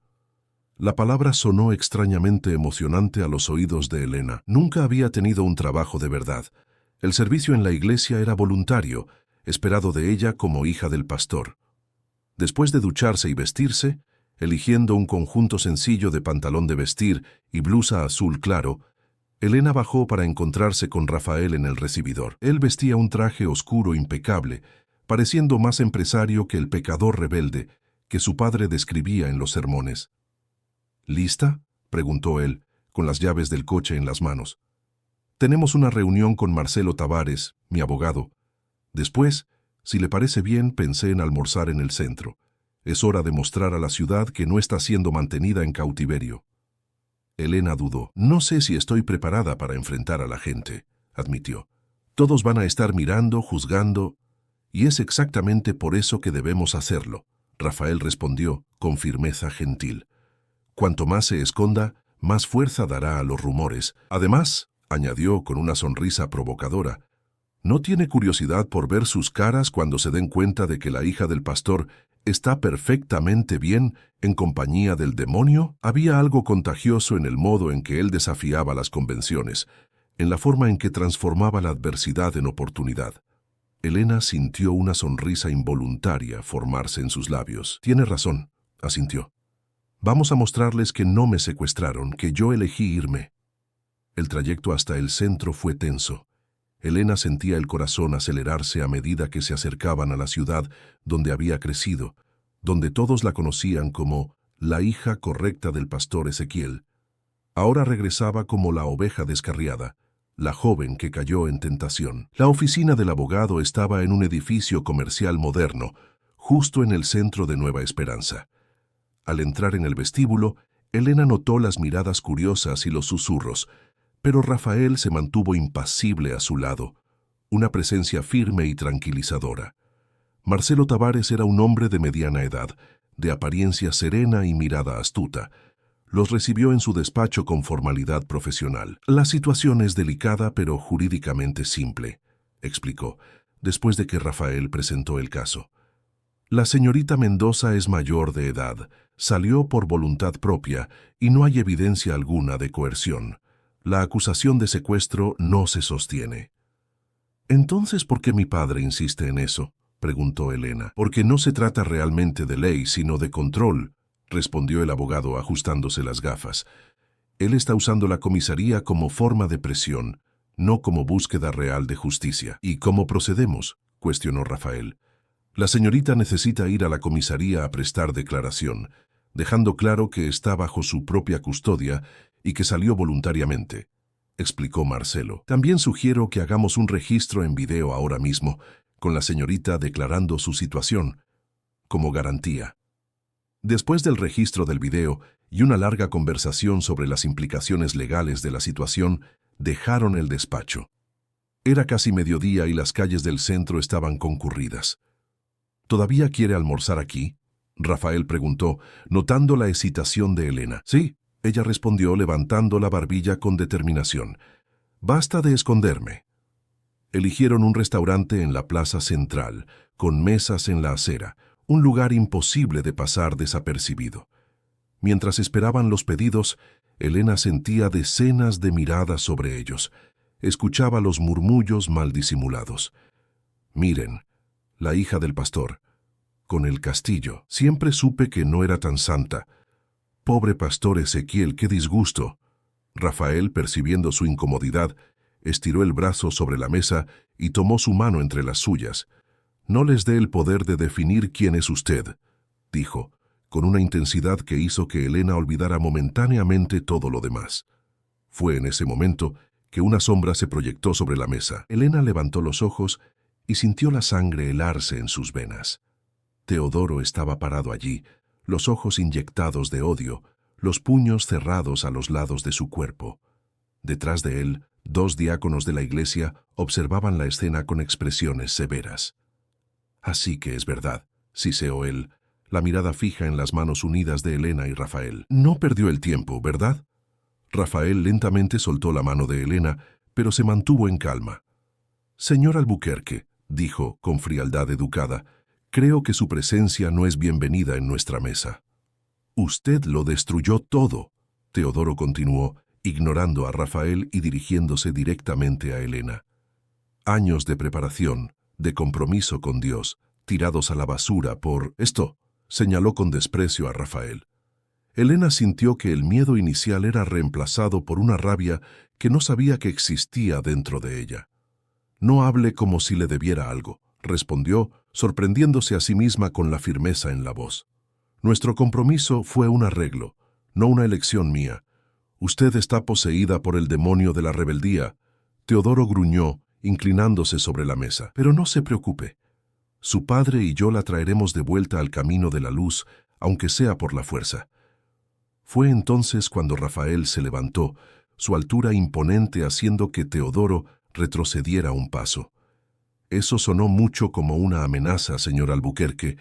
La palabra sonó extrañamente emocionante a los oídos de Elena. Nunca había tenido un trabajo de verdad. El servicio en la iglesia era voluntario, esperado de ella como hija del pastor. Después de ducharse y vestirse, eligiendo un conjunto sencillo de pantalón de vestir y blusa azul claro, Elena bajó para encontrarse con Rafael en el recibidor. Él vestía un traje oscuro impecable, pareciendo más empresario que el pecador rebelde que su padre describía en los sermones. ¿Lista?, preguntó él, con las llaves del coche en las manos. Tenemos una reunión con Marcelo Tavares, mi abogado. Después, si le parece bien, pensé en almorzar en el centro. Es hora de mostrar a la ciudad que no está siendo mantenida en cautiverio. Elena dudó. No sé si estoy preparada para enfrentar a la gente, admitió. Todos van a estar mirando, juzgando, y es exactamente por eso que debemos hacerlo. Rafael respondió con firmeza gentil. Cuanto más se esconda, más fuerza dará a los rumores. Además, añadió con una sonrisa provocadora, ¿no tiene curiosidad por ver sus caras cuando se den cuenta de que la hija del pastor está perfectamente bien en compañía del demonio? Había algo contagioso en el modo en que él desafiaba las convenciones, en la forma en que transformaba la adversidad en oportunidad. Elena sintió una sonrisa involuntaria formarse en sus labios. Tiene razón, asintió. Vamos a mostrarles que no me secuestraron, que yo elegí irme. El trayecto hasta el centro fue tenso. Elena sentía el corazón acelerarse a medida que se acercaban a la ciudad donde había crecido, donde todos la conocían como la hija correcta del pastor Ezequiel. Ahora regresaba como la oveja descarriada, la joven que cayó en tentación. La oficina del abogado estaba en un edificio comercial moderno, justo en el centro de Nueva Esperanza. Al entrar en el vestíbulo, Elena notó las miradas curiosas y los susurros. Pero Rafael se mantuvo impasible a su lado, una presencia firme y tranquilizadora. Marcelo Tavares era un hombre de mediana edad, de apariencia serena y mirada astuta. Los recibió en su despacho con formalidad profesional. La situación es delicada pero jurídicamente simple, explicó, después de que Rafael presentó el caso. La señorita Mendoza es mayor de edad, salió por voluntad propia y no hay evidencia alguna de coerción. La acusación de secuestro no se sostiene. Entonces, ¿por qué mi padre insiste en eso?, preguntó Elena. Porque no se trata realmente de ley, sino de control, respondió el abogado ajustándose las gafas. Él está usando la comisaría como forma de presión, no como búsqueda real de justicia. ¿Y cómo procedemos?, cuestionó Rafael. La señorita necesita ir a la comisaría a prestar declaración, dejando claro que está bajo su propia custodia y que salió voluntariamente, explicó Marcelo. También sugiero que hagamos un registro en video ahora mismo, con la señorita declarando su situación, como garantía. Después del registro del video y una larga conversación sobre las implicaciones legales de la situación, dejaron el despacho. Era casi mediodía y las calles del centro estaban concurridas. ¿Todavía quiere almorzar aquí?, Rafael preguntó, notando la excitación de Elena. Sí, ella respondió levantando la barbilla con determinación. Basta de esconderme. Eligieron un restaurante en la plaza central, con mesas en la acera, un lugar imposible de pasar desapercibido. Mientras esperaban los pedidos, Elena sentía decenas de miradas sobre ellos. Escuchaba los murmullos mal disimulados. Miren, la hija del pastor, con el castillo. Siempre supe que no era tan santa. Pobre pastor Ezequiel, qué disgusto. Rafael, percibiendo su incomodidad, estiró el brazo sobre la mesa y tomó su mano entre las suyas. No les dé el poder de definir quién es usted, dijo, con una intensidad que hizo que Elena olvidara momentáneamente todo lo demás. Fue en ese momento que una sombra se proyectó sobre la mesa. Elena levantó los ojos y sintió la sangre helarse en sus venas. Teodoro estaba parado allí, los ojos inyectados de odio, los puños cerrados a los lados de su cuerpo. Detrás de él, 2 diáconos de la iglesia observaban la escena con expresiones severas. Así que es verdad, siseó él, la mirada fija en las manos unidas de Elena y Rafael. No perdió el tiempo, ¿verdad? Rafael lentamente soltó la mano de Elena, pero se mantuvo en calma. Señor Albuquerque, dijo con frialdad educada, creo que su presencia no es bienvenida en nuestra mesa. Usted lo destruyó todo, Teodoro continuó, ignorando a Rafael y dirigiéndose directamente a Elena. Años de preparación, de compromiso con Dios, tirados a la basura por esto, señaló con desprecio a Rafael. Elena sintió que el miedo inicial era reemplazado por una rabia que no sabía que existía dentro de ella. No hable como si le debiera algo, respondió, sorprendiéndose a sí misma con la firmeza en la voz. Nuestro compromiso fue un arreglo, no una elección mía. Usted está poseída por el demonio de la rebeldía. Teodoro gruñó, inclinándose sobre la mesa. Pero no se preocupe. Su padre y yo la traeremos de vuelta al camino de la luz, aunque sea por la fuerza. Fue entonces cuando Rafael se levantó, su altura imponente haciendo que Teodoro retrocediera un paso. Eso sonó mucho como una amenaza, señor Albuquerque,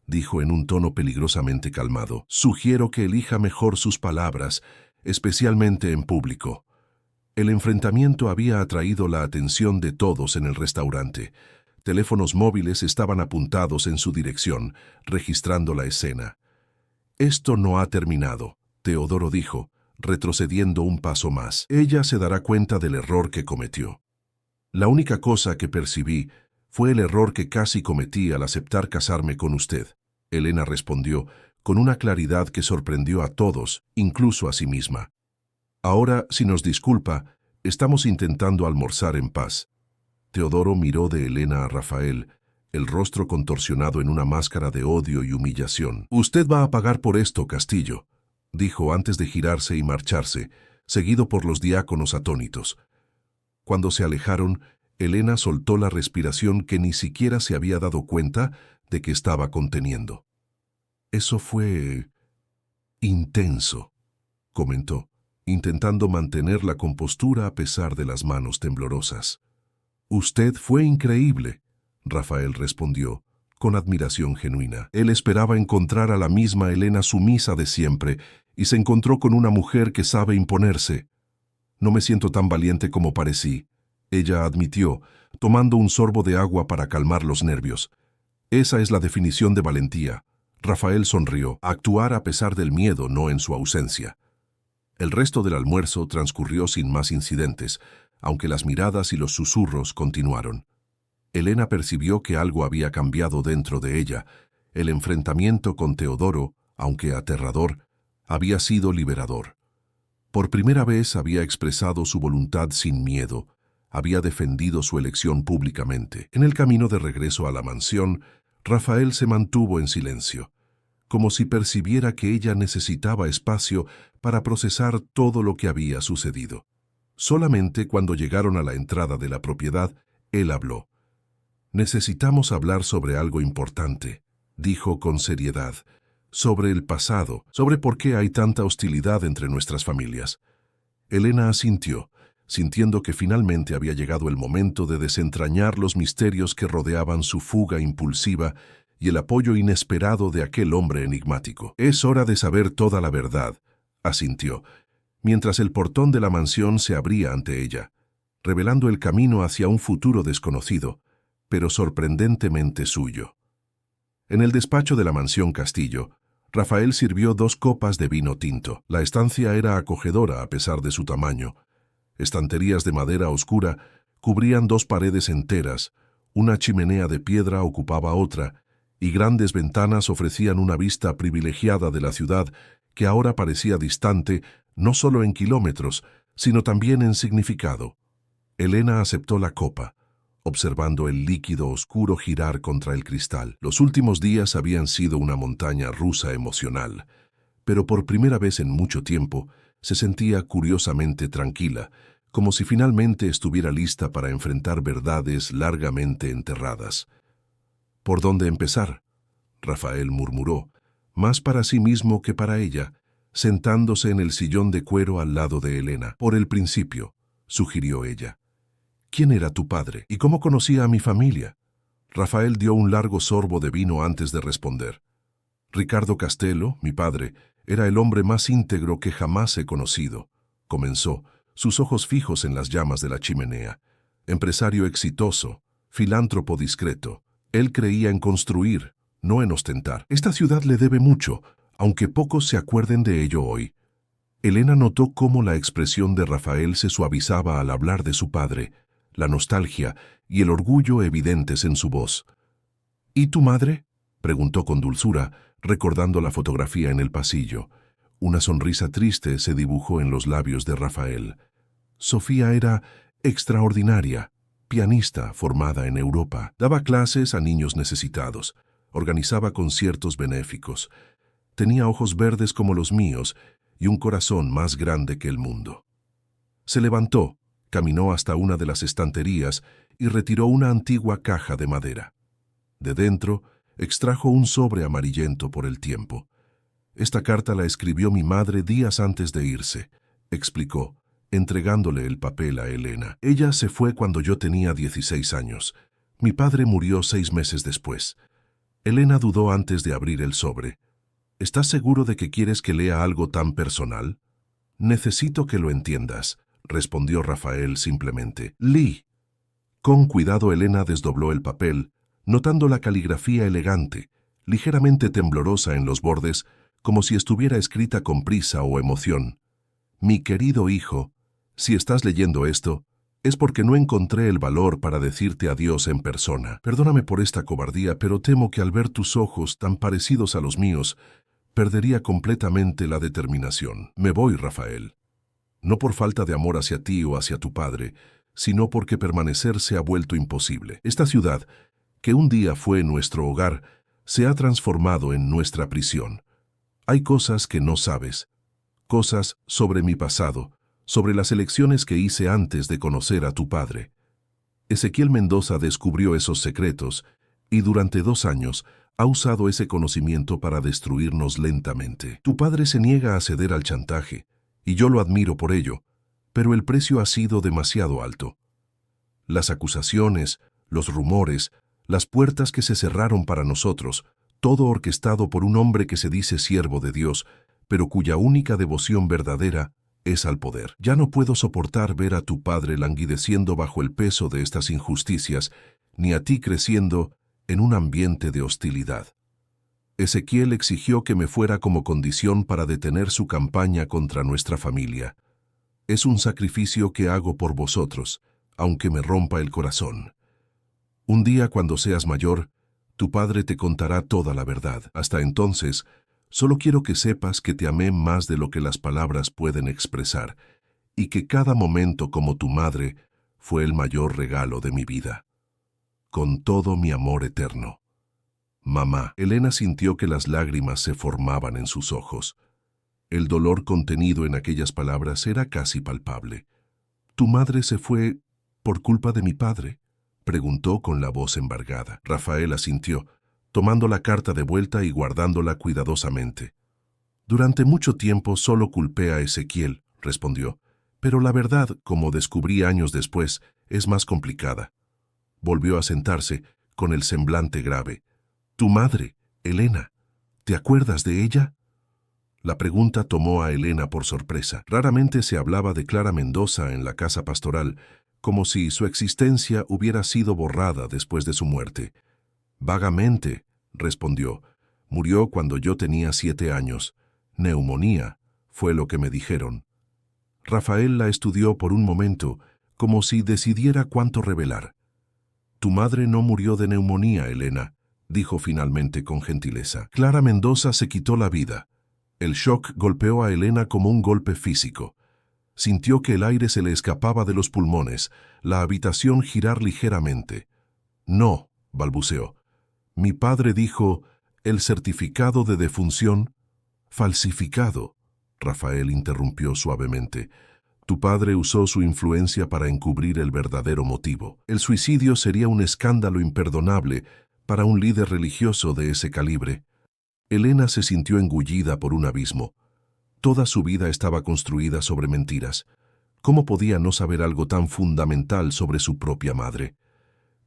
dijo en un tono peligrosamente calmado. Sugiero que elija mejor sus palabras, especialmente en público. El enfrentamiento había atraído la atención de todos en el restaurante. Teléfonos móviles estaban apuntados en su dirección, registrando la escena. Esto no ha terminado, Teodoro dijo, retrocediendo un paso más. Ella se dará cuenta del error que cometió. La única cosa que percibí fue el error que casi cometí al aceptar casarme con usted, Elena respondió, con una claridad que sorprendió a todos, incluso a sí misma. Ahora, si nos disculpa, estamos intentando almorzar en paz. Teodoro miró de Elena a Rafael, el rostro contorsionado en una máscara de odio y humillación. Usted va a pagar por esto, Castillo, dijo antes de girarse y marcharse, seguido por los diáconos atónitos. Cuando se alejaron, Elena soltó la respiración que ni siquiera se había dado cuenta de que estaba conteniendo. Eso fue intenso, comentó, intentando mantener la compostura a pesar de las manos temblorosas. «Usted fue increíble», Rafael respondió, con admiración genuina. Él esperaba encontrar a la misma Elena sumisa de siempre, y se encontró con una mujer que sabe imponerse. «No me siento tan valiente como parecí», ella admitió, tomando un sorbo de agua para calmar los nervios. «Esa es la definición de valentía». Rafael sonrió, actuar a pesar del miedo, no en su ausencia. El resto del almuerzo transcurrió sin más incidentes, aunque las miradas y los susurros continuaron. Elena percibió que algo había cambiado dentro de ella. El enfrentamiento con Teodoro, aunque aterrador, había sido liberador. Por primera vez había expresado su voluntad sin miedo, había defendido su elección públicamente. En el camino de regreso a la mansión, Rafael se mantuvo en silencio, como si percibiera que ella necesitaba espacio para procesar todo lo que había sucedido. Solamente cuando llegaron a la entrada de la propiedad, él habló. «Necesitamos hablar sobre algo importante», dijo con seriedad, «sobre el pasado, sobre por qué hay tanta hostilidad entre nuestras familias». Elena asintió, sintiendo que finalmente había llegado el momento de desentrañar los misterios que rodeaban su fuga impulsiva y el apoyo inesperado de aquel hombre enigmático. «Es hora de saber toda la verdad», asintió, mientras el portón de la mansión se abría ante ella, revelando el camino hacia un futuro desconocido, pero sorprendentemente suyo. En el despacho de la mansión Castillo, Rafael sirvió 2 copas de vino tinto. La estancia era acogedora a pesar de su tamaño. Estanterías de madera oscura cubrían 2 paredes enteras, una chimenea de piedra ocupaba otra, y grandes ventanas ofrecían una vista privilegiada de la ciudad que ahora parecía distante no solo en kilómetros, sino también en significado. Elena aceptó la copa, observando el líquido oscuro girar contra el cristal. Los últimos días habían sido una montaña rusa emocional, pero por primera vez en mucho tiempo se sentía curiosamente tranquila, como si finalmente estuviera lista para enfrentar verdades largamente enterradas. «¿Por dónde empezar?», Rafael murmuró, más para sí mismo que para ella, sentándose en el sillón de cuero al lado de Elena. «Por el principio», sugirió ella. «¿Quién era tu padre? ¿Y cómo conocía a mi familia?». Rafael dio un largo sorbo de vino antes de responder. «Ricardo Castelo, mi padre, era el hombre más íntegro que jamás he conocido», comenzó, sus ojos fijos en las llamas de la chimenea. «Empresario exitoso, filántropo discreto. Él creía en construir, no en ostentar. Esta ciudad le debe mucho, aunque pocos se acuerden de ello hoy». Elena notó cómo la expresión de Rafael se suavizaba al hablar de su padre, la nostalgia y el orgullo evidentes en su voz. «¿Y tu madre?», preguntó con dulzura, recordando la fotografía en el pasillo. Una sonrisa triste se dibujó en los labios de Rafael. «Sofía era extraordinaria, pianista formada en Europa. Daba clases a niños necesitados, organizaba conciertos benéficos. Tenía ojos verdes como los míos y un corazón más grande que el mundo». Se levantó, caminó hasta una de las estanterías y retiró una antigua caja de madera. De dentro, extrajo un sobre amarillento por el tiempo. «Esta carta la escribió mi madre días antes de irse», explicó, entregándole el papel a Elena. «Ella se fue cuando yo tenía 16 años. Mi padre murió 6 meses después». Elena dudó antes de abrir el sobre. «¿Estás seguro de que quieres que lea algo tan personal?». «Necesito que lo entiendas», respondió Rafael simplemente. «Lee». Con cuidado Elena desdobló el papel, notando la caligrafía elegante, ligeramente temblorosa en los bordes, como si estuviera escrita con prisa o emoción. «Mi querido hijo, si estás leyendo esto, es porque no encontré el valor para decirte adiós en persona. Perdóname por esta cobardía, pero temo que al ver tus ojos tan parecidos a los míos, perdería completamente la determinación. Me voy, Rafael. No por falta de amor hacia ti o hacia tu padre, sino porque permanecer se ha vuelto imposible. Esta ciudad, que un día fue nuestro hogar, se ha transformado en nuestra prisión. Hay cosas que no sabes, cosas sobre mi pasado, sobre las elecciones que hice antes de conocer a tu padre. Ezequiel Mendoza descubrió esos secretos y durante 2 años ha usado ese conocimiento para destruirnos lentamente. Tu padre se niega a ceder al chantaje y yo lo admiro por ello, pero el precio ha sido demasiado alto. Las acusaciones, los rumores, las puertas que se cerraron para nosotros, todo orquestado por un hombre que se dice siervo de Dios, pero cuya única devoción verdadera es al poder. Ya no puedo soportar ver a tu padre languideciendo bajo el peso de estas injusticias, ni a ti creciendo en un ambiente de hostilidad. Ezequiel exigió que me fuera como condición para detener su campaña contra nuestra familia. Es un sacrificio que hago por vosotros, aunque me rompa el corazón. Un día cuando seas mayor, tu padre te contará toda la verdad. Hasta entonces, solo quiero que sepas que te amé más de lo que las palabras pueden expresar, y que cada momento como tu madre fue el mayor regalo de mi vida. Con todo mi amor eterno. Mamá. Elena sintió que las lágrimas se formaban en sus ojos. El dolor contenido en aquellas palabras era casi palpable. ¿Tu madre se fue por culpa de mi padre?, preguntó con la voz embargada. Rafael asintió, tomando la carta de vuelta y guardándola cuidadosamente. Durante mucho tiempo solo culpé a Ezequiel, respondió, pero la verdad, como descubrí años después, es más complicada. Volvió a sentarse, con el semblante grave. Tu madre, Elena, ¿te acuerdas de ella? La pregunta tomó a Elena por sorpresa. Raramente se hablaba de Clara Mendoza en la casa pastoral, como si su existencia hubiera sido borrada después de su muerte. Vagamente, respondió. Murió cuando yo tenía 7 años. Neumonía, fue lo que me dijeron. Rafael la estudió por un momento, como si decidiera cuánto revelar. Tu madre no murió de neumonía, Elena, dijo finalmente con gentileza. Clara Mendoza se quitó la vida. El shock golpeó a Elena como un golpe físico. Sintió que el aire se le escapaba de los pulmones, la habitación girar ligeramente. No, balbuceó. Mi padre dijo, ¿el certificado de defunción? Falsificado. Rafael interrumpió suavemente. Tu padre usó su influencia para encubrir el verdadero motivo. El suicidio sería un escándalo imperdonable para un líder religioso de ese calibre. Elena se sintió engullida por un abismo. Toda su vida estaba construida sobre mentiras. ¿Cómo podía no saber algo tan fundamental sobre su propia madre?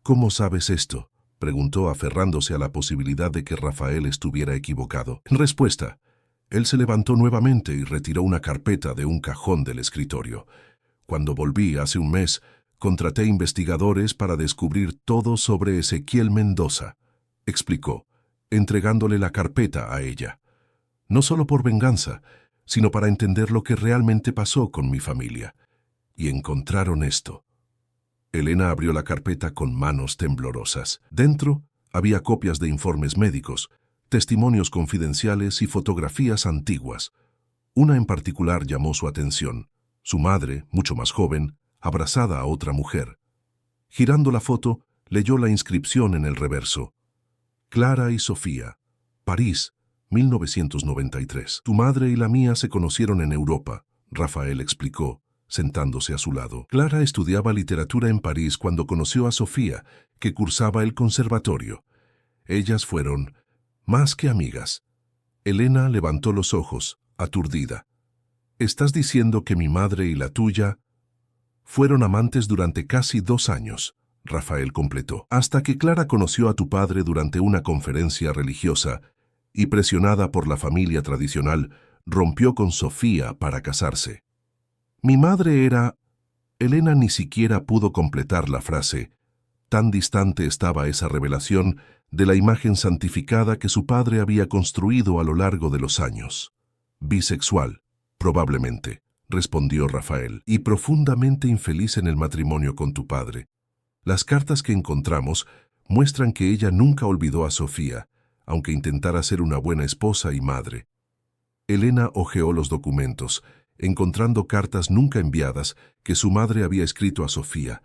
¿Cómo sabes esto?, preguntó aferrándose a la posibilidad de que Rafael estuviera equivocado. En respuesta, él se levantó nuevamente y retiró una carpeta de un cajón del escritorio. Cuando volví hace un mes, contraté investigadores para descubrir todo sobre Ezequiel Mendoza, explicó, entregándole la carpeta a ella. No solo por venganza, sino para entender lo que realmente pasó con mi familia. Y encontraron esto. Elena abrió la carpeta con manos temblorosas. Dentro había copias de informes médicos, testimonios confidenciales y fotografías antiguas. Una en particular llamó su atención. Su madre, mucho más joven, abrazada a otra mujer. Girando la foto, leyó la inscripción en el reverso. Clara y Sofía, París, 1993. Tu madre y la mía se conocieron en Europa, Rafael explicó, sentándose a su lado. Clara estudiaba literatura en París cuando conoció a Sofía, que cursaba el conservatorio. Ellas fueron más que amigas. Elena levantó los ojos, aturdida. ¿Estás diciendo que mi madre y la tuya fueron amantes durante casi 2 años? Rafael completó. Hasta que Clara conoció a tu padre durante una conferencia religiosa y, presionada por la familia tradicional, rompió con Sofía para casarse. Mi madre era... Elena ni siquiera pudo completar la frase. Tan distante estaba esa revelación de la imagen santificada que su padre había construido a lo largo de los años. Bisexual, probablemente, respondió Rafael, y profundamente infeliz en el matrimonio con tu padre. Las cartas que encontramos muestran que ella nunca olvidó a Sofía, aunque intentara ser una buena esposa y madre. Elena hojeó los documentos, encontrando cartas nunca enviadas que su madre había escrito a Sofía,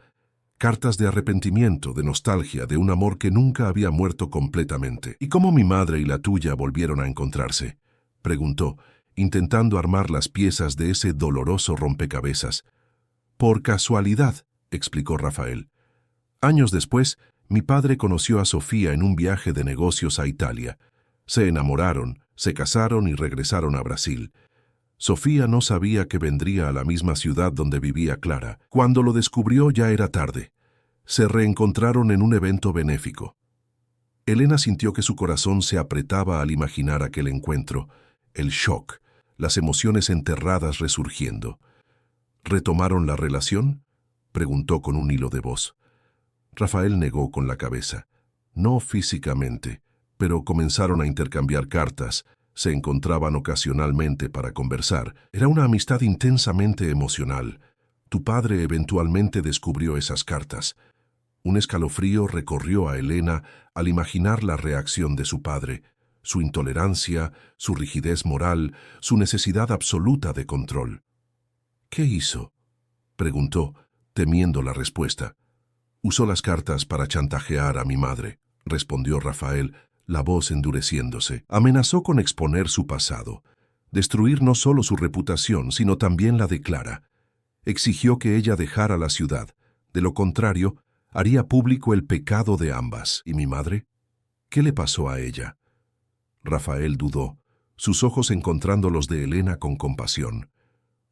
cartas de arrepentimiento, de nostalgia, de un amor que nunca había muerto completamente. ¿Y cómo mi madre y la tuya volvieron a encontrarse?, preguntó, intentando armar las piezas de ese doloroso rompecabezas. Por casualidad, explicó Rafael. Años después, mi padre conoció a Sofía en un viaje de negocios a Italia. Se enamoraron, se casaron y regresaron a Brasil. Sofía no sabía que vendría a la misma ciudad donde vivía Clara. Cuando lo descubrió ya era tarde. Se reencontraron en un evento benéfico. Elena sintió que su corazón se apretaba al imaginar aquel encuentro, el shock, las emociones enterradas resurgiendo. ¿Retomaron la relación?, preguntó con un hilo de voz. Rafael negó con la cabeza. No físicamente, pero comenzaron a intercambiar cartas, se encontraban ocasionalmente para conversar. Era una amistad intensamente emocional. Tu padre eventualmente descubrió esas cartas. Un escalofrío recorrió a Elena al imaginar la reacción de su padre, su intolerancia, su rigidez moral, su necesidad absoluta de control. ¿Qué hizo?, preguntó, temiendo la respuesta. Usó las cartas para chantajear a mi madre, respondió Rafael, la voz endureciéndose. Amenazó con exponer su pasado, destruir no solo su reputación, sino también la de Clara. Exigió que ella dejara la ciudad. De lo contrario, haría público el pecado de ambas. ¿Y mi madre? ¿Qué le pasó a ella? Rafael dudó, sus ojos encontrando los de Elena con compasión.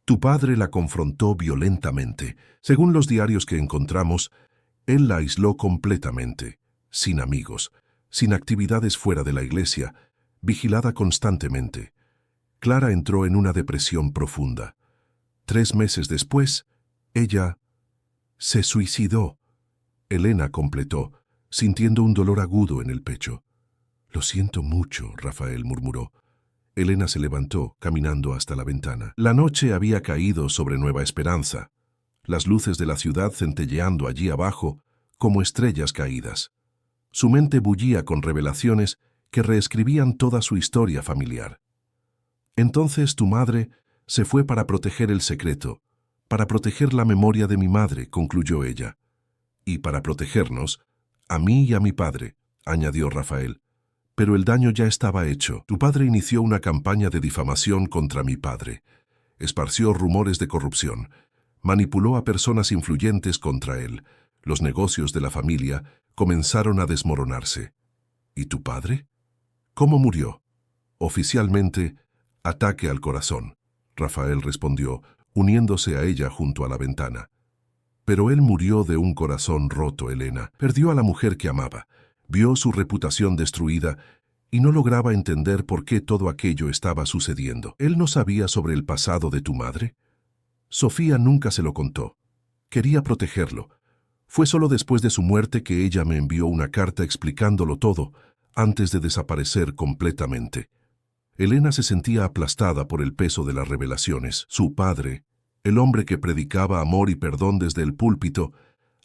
Tu padre la confrontó violentamente. Según los diarios que encontramos, él la aisló completamente, sin amigos, sin actividades fuera de la iglesia, vigilada constantemente. Clara entró en una depresión profunda. 3 meses después, ella se suicidó. Elena completó, sintiendo un dolor agudo en el pecho. Lo siento mucho, Rafael murmuró. Elena se levantó, caminando hasta la ventana. La noche había caído sobre Nueva Esperanza, las luces de la ciudad centelleando allí abajo como estrellas caídas. Su mente bullía con revelaciones que reescribían toda su historia familiar. Entonces tu madre se fue para proteger el secreto, para proteger la memoria de mi madre, concluyó ella. Y para protegernos, a mí y a mi padre, añadió Rafael. Pero el daño ya estaba hecho. Tu padre inició una campaña de difamación contra mi padre. Esparció rumores de corrupción. Manipuló a personas influyentes contra él. Los negocios de la familia comenzaron a desmoronarse. ¿Y tu padre? ¿Cómo murió? Oficialmente, ataque al corazón, Rafael respondió, uniéndose a ella junto a la ventana. Pero él murió de un corazón roto, Elena. Perdió a la mujer que amaba. Vio su reputación destruida y no lograba entender por qué todo aquello estaba sucediendo. ¿Él no sabía sobre el pasado de tu madre? Sofía nunca se lo contó. Quería protegerlo. Fue solo después de su muerte que ella me envió una carta explicándolo todo, antes de desaparecer completamente. Elena se sentía aplastada por el peso de las revelaciones. Su padre, el hombre que predicaba amor y perdón desde el púlpito,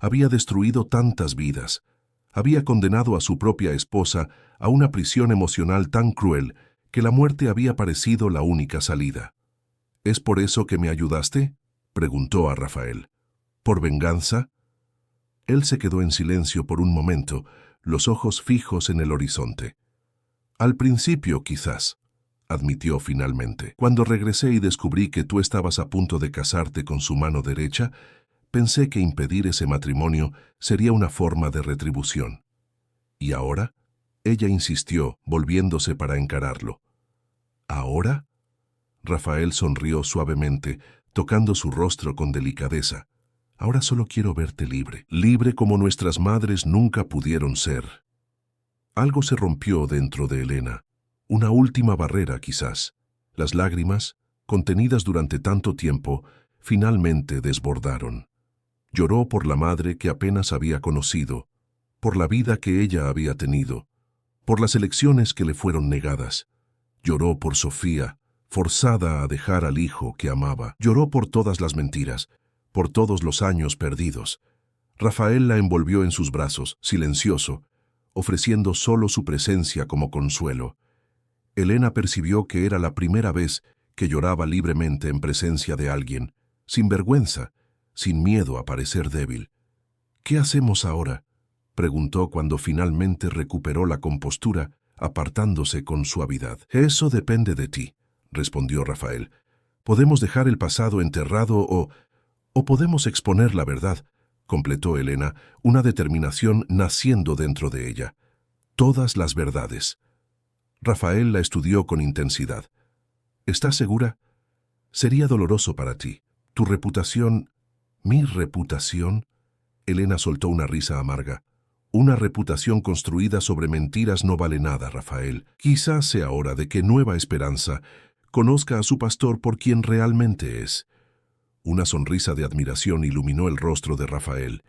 había destruido tantas vidas. Había condenado a su propia esposa a una prisión emocional tan cruel que la muerte había parecido la única salida. ¿Es por eso que me ayudaste?, preguntó a Rafael. ¿Por venganza? Él se quedó en silencio por un momento, los ojos fijos en el horizonte. Al principio, quizás, admitió finalmente. Cuando regresé y descubrí que tú estabas a punto de casarte con su mano derecha, pensé que impedir ese matrimonio sería una forma de retribución. ¿Y ahora? Ella insistió, volviéndose para encararlo. ¿Ahora? Rafael sonrió suavemente, tocando su rostro con delicadeza. Ahora solo quiero verte libre, libre como nuestras madres nunca pudieron ser. Algo se rompió dentro de Elena, una última barrera quizás. Las lágrimas, contenidas durante tanto tiempo, finalmente desbordaron. Lloró por la madre que apenas había conocido, por la vida que ella había tenido, por las elecciones que le fueron negadas. Lloró por Sofía, forzada a dejar al hijo que amaba. Lloró por todas las mentiras, por todos los años perdidos. Rafael la envolvió en sus brazos, silencioso, ofreciendo solo su presencia como consuelo. Elena percibió que era la primera vez que lloraba libremente en presencia de alguien, sin vergüenza, sin miedo a parecer débil. ¿Qué hacemos ahora?, preguntó cuando finalmente recuperó la compostura, apartándose con suavidad. Eso depende de ti, respondió Rafael. Podemos dejar el pasado enterrado o podemos exponer la verdad, completó Elena, una determinación naciendo dentro de ella. Todas las verdades. Rafael la estudió con intensidad. ¿Estás segura? Sería doloroso para ti. Tu reputación... ¿Mi reputación? Elena soltó una risa amarga. Una reputación construida sobre mentiras no vale nada, Rafael. Quizás sea hora de que Nueva Esperanza conozca a su pastor por quien realmente es. Una sonrisa de admiración iluminó el rostro de Rafael.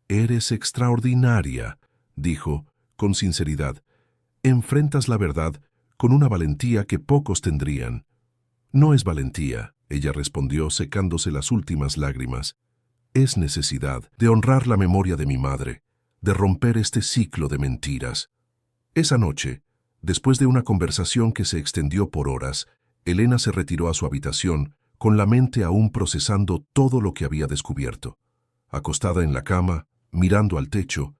«Eres extraordinaria», dijo, con sinceridad. «Enfrentas la verdad con una valentía que pocos tendrían». «No es valentía», ella respondió secándose las últimas lágrimas. «Es necesidad de honrar la memoria de mi madre, de romper este ciclo de mentiras». Esa noche, después de una conversación que se extendió por horas, Elena se retiró a su habitación, con la mente aún procesando todo lo que había descubierto. Acostada en la cama, mirando al techo,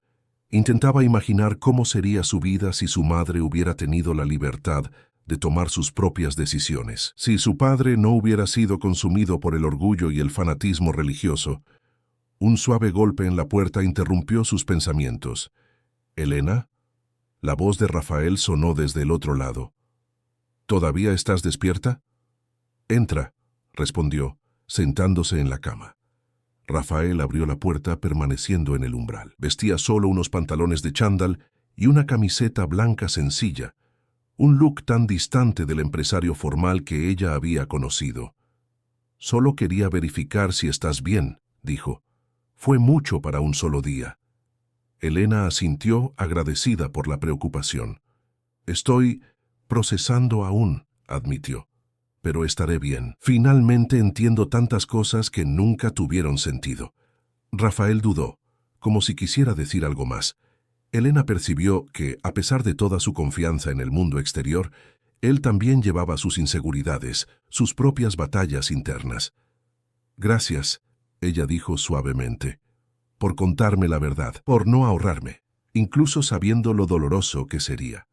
intentaba imaginar cómo sería su vida si su madre hubiera tenido la libertad de tomar sus propias decisiones. Si su padre no hubiera sido consumido por el orgullo y el fanatismo religioso. Un suave golpe en la puerta interrumpió sus pensamientos. «¿Elena?» La voz de Rafael sonó desde el otro lado. «¿Todavía estás despierta?» «Entra», respondió, sentándose en la cama. Rafael abrió la puerta permaneciendo en el umbral. Vestía solo unos pantalones de chándal y una camiseta blanca sencilla, un look tan distante del empresario formal que ella había conocido. «Solo quería verificar si estás bien», dijo. «Fue mucho para un solo día». Elena asintió, agradecida por la preocupación. «Estoy procesando aún», admitió. «Pero estaré bien. Finalmente entiendo tantas cosas que nunca tuvieron sentido». Rafael dudó, como si quisiera decir algo más. Elena percibió que, a pesar de toda su confianza en el mundo exterior, él también llevaba sus inseguridades, sus propias batallas internas. «Gracias», ella dijo suavemente, «por contarme la verdad, por no ahorrarme, incluso sabiendo lo doloroso que sería».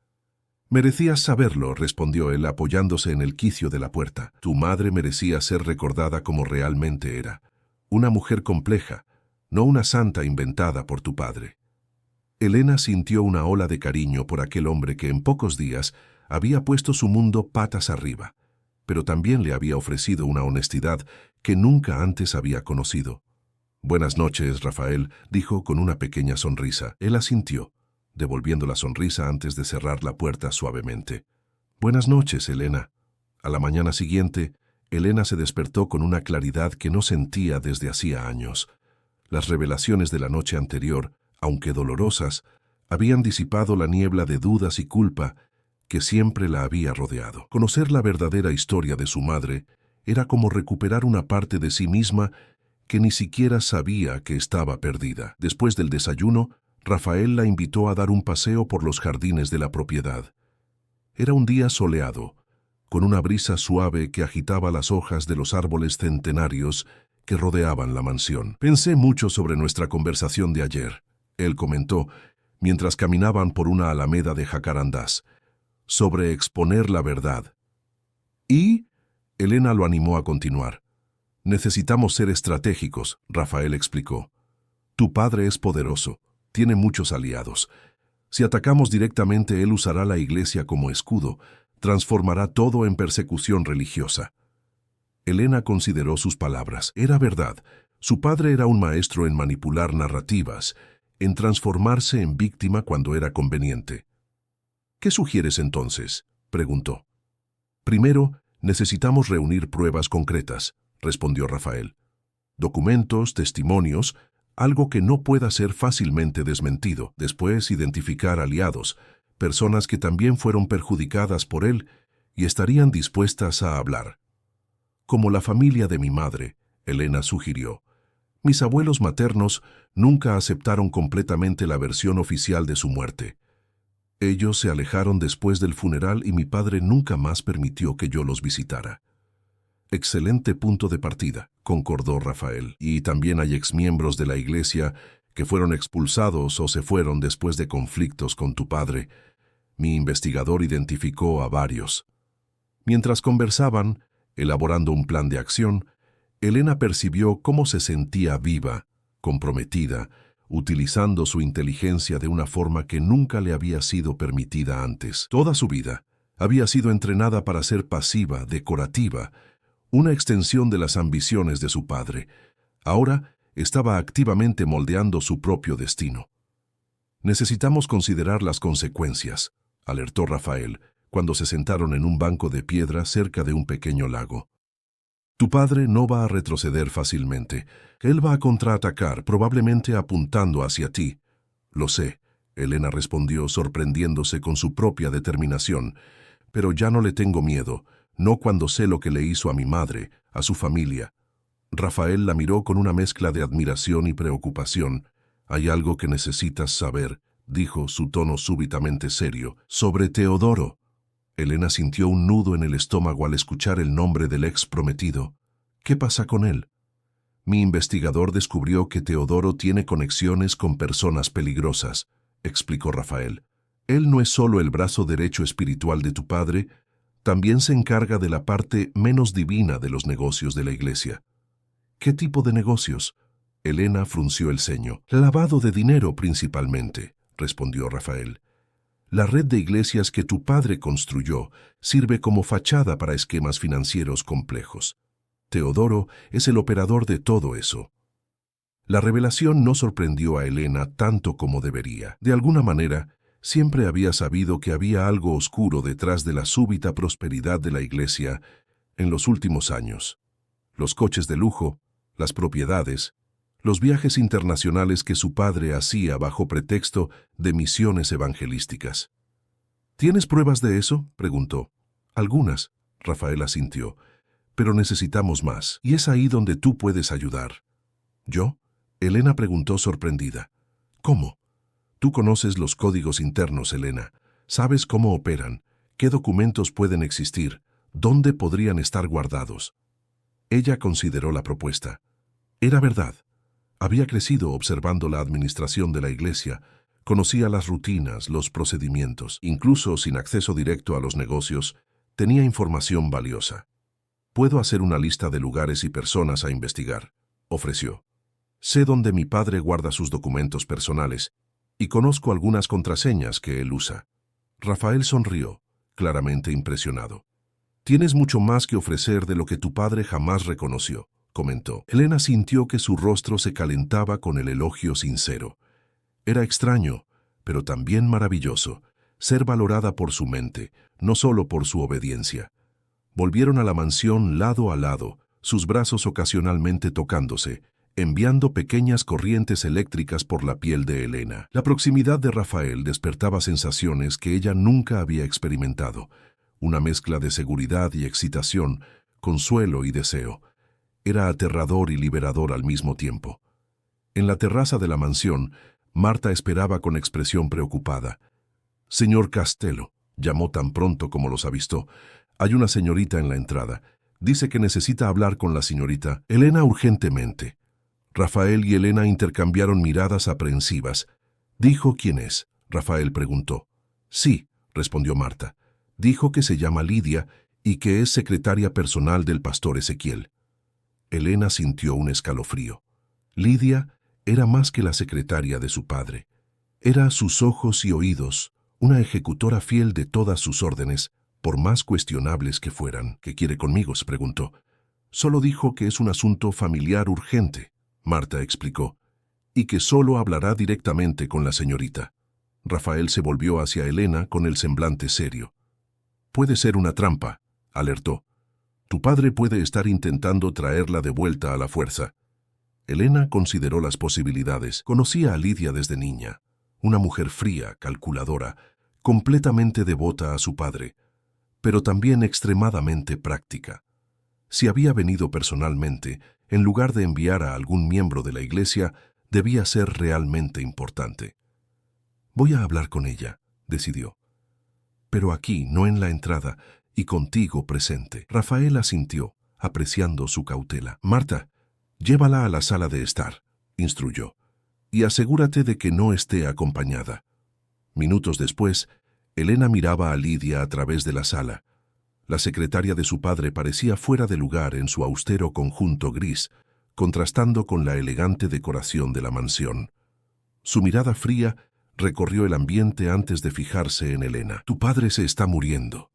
«Merecías saberlo», respondió él apoyándose en el quicio de la puerta. «Tu madre merecía ser recordada como realmente era. Una mujer compleja, no una santa inventada por tu padre». Elena sintió una ola de cariño por aquel hombre que en pocos días había puesto su mundo patas arriba, pero también le había ofrecido una honestidad que nunca antes había conocido. «Buenas noches, Rafael», dijo con una pequeña sonrisa. Él asintió, devolviendo la sonrisa antes de cerrar la puerta suavemente. «Buenas noches, Elena». A la mañana siguiente, Elena se despertó con una claridad que no sentía desde hacía años. Las revelaciones de la noche anterior, aunque dolorosas, habían disipado la niebla de dudas y culpa que siempre la había rodeado. Conocer la verdadera historia de su madre era como recuperar una parte de sí misma que ni siquiera sabía que estaba perdida. Después del desayuno, Rafael la invitó a dar un paseo por los jardines de la propiedad. Era un día soleado, con una brisa suave que agitaba las hojas de los árboles centenarios que rodeaban la mansión. «Pensé mucho sobre nuestra conversación de ayer», él comentó, mientras caminaban por una alameda de jacarandás, «sobre exponer la verdad». «¿Y?» Elena lo animó a continuar. «Necesitamos ser estratégicos», Rafael explicó. «Tu padre es poderoso, tiene muchos aliados. Si atacamos directamente, él usará la iglesia como escudo, transformará todo en persecución religiosa». Elena consideró sus palabras. Era verdad. Su padre era un maestro en manipular narrativas, en transformarse en víctima cuando era conveniente. «¿Qué sugieres entonces?», preguntó. «Primero, necesitamos reunir pruebas concretas», respondió Rafael. «Documentos, testimonios, algo que no pueda ser fácilmente desmentido. Después, identificar aliados, personas que también fueron perjudicadas por él y estarían dispuestas a hablar. Como la familia de mi madre», Elena sugirió. «Mis abuelos maternos nunca aceptaron completamente la versión oficial de su muerte. Ellos se alejaron después del funeral y mi padre nunca más permitió que yo los visitara». «Excelente punto de partida», concordó Rafael. «Y también hay exmiembros de la iglesia que fueron expulsados o se fueron después de conflictos con tu padre. Mi investigador identificó a varios». Mientras conversaban, elaborando un plan de acción, Elena percibió cómo se sentía viva, comprometida, utilizando su inteligencia de una forma que nunca le había sido permitida antes. Toda su vida había sido entrenada para ser pasiva, decorativa, una extensión de las ambiciones de su padre. Ahora estaba activamente moldeando su propio destino. Necesitamos considerar las consecuencias, alertó Rafael, cuando se sentaron en un banco de piedra cerca de un pequeño lago. Tu padre no va a retroceder fácilmente. Él va a contraatacar, probablemente apuntando hacia ti. Lo sé, Elena respondió, sorprendiéndose con su propia determinación. Pero ya no le tengo miedo, no cuando sé lo que le hizo a mi madre, a su familia. Rafael la miró con una mezcla de admiración y preocupación. Hay algo que necesitas saber, dijo, su tono súbitamente serio, sobre Teodoro. Elena sintió un nudo en el estómago al escuchar el nombre del ex prometido. ¿Qué pasa con él? Mi investigador descubrió que Teodoro tiene conexiones con personas peligrosas, explicó Rafael. Él no es solo el brazo derecho espiritual de tu padre, también se encarga de la parte menos divina de los negocios de la iglesia. ¿Qué tipo de negocios? Elena frunció el ceño. Lavado de dinero principalmente, respondió Rafael. La red de iglesias que tu padre construyó sirve como fachada para esquemas financieros complejos. Teodoro es el operador de todo eso. La revelación no sorprendió a Elena tanto como debería. De alguna manera, siempre había sabido que había algo oscuro detrás de la súbita prosperidad de la iglesia en los últimos años. Los coches de lujo, las propiedades, los viajes internacionales que su padre hacía bajo pretexto de misiones evangelísticas. ¿Tienes pruebas de eso?, preguntó. Algunas, Rafael asintió, pero necesitamos más, y es ahí donde tú puedes ayudar. ¿Yo? Elena preguntó sorprendida. ¿Cómo? Tú conoces los códigos internos, Elena. Sabes cómo operan, qué documentos pueden existir, dónde podrían estar guardados. Ella consideró la propuesta. Era verdad. Había crecido observando la administración de la iglesia, conocía las rutinas, los procedimientos, incluso sin acceso directo a los negocios, tenía información valiosa. Puedo hacer una lista de lugares y personas a investigar, ofreció. Sé dónde mi padre guarda sus documentos personales y conozco algunas contraseñas que él usa. Rafael sonrió, claramente impresionado. Tienes mucho más que ofrecer de lo que tu padre jamás reconoció, comentó. Elena sintió que su rostro se calentaba con el elogio sincero. Era extraño, pero también maravilloso, ser valorada por su mente, no solo por su obediencia. Volvieron a la mansión lado a lado, sus brazos ocasionalmente tocándose, enviando pequeñas corrientes eléctricas por la piel de Elena. La proximidad de Rafael despertaba sensaciones que ella nunca había experimentado, una mezcla de seguridad y excitación, consuelo y deseo. Era aterrador y liberador al mismo tiempo. En la terraza de la mansión, Marta esperaba con expresión preocupada. «Señor Castello», llamó tan pronto como los avistó, «hay una señorita en la entrada. Dice que necesita hablar con la señorita Elena urgentemente». Rafael y Elena intercambiaron miradas aprensivas. «¿Dijo quién es?», Rafael preguntó. «Sí», respondió Marta. «Dijo que se llama Lidia y que es secretaria personal del pastor Ezequiel». Elena sintió un escalofrío. Lidia era más que la secretaria de su padre. Era sus ojos y oídos, una ejecutora fiel de todas sus órdenes, por más cuestionables que fueran. «¿Qué quiere conmigo?», se preguntó. «Solo dijo que es un asunto familiar urgente», Marta explicó, «y que solo hablará directamente con la señorita». Rafael se volvió hacia Elena con el semblante serio. «Puede ser una trampa», alertó. «Tu padre puede estar intentando traerla de vuelta a la fuerza». Elena consideró las posibilidades. Conocía a Lidia desde niña, una mujer fría, calculadora, completamente devota a su padre, pero también extremadamente práctica. Si había venido personalmente, en lugar de enviar a algún miembro de la iglesia, debía ser realmente importante. «Voy a hablar con ella», decidió. «Pero aquí, no en la entrada, y contigo presente». Rafael asintió, apreciando su cautela. «Marta, llévala a la sala de estar», instruyó, «y asegúrate de que no esté acompañada». Minutos después, Elena miraba a Lidia a través de la sala. La secretaria de su padre parecía fuera de lugar en su austero conjunto gris, contrastando con la elegante decoración de la mansión. Su mirada fría recorrió el ambiente antes de fijarse en Elena. «Tu padre se está muriendo»,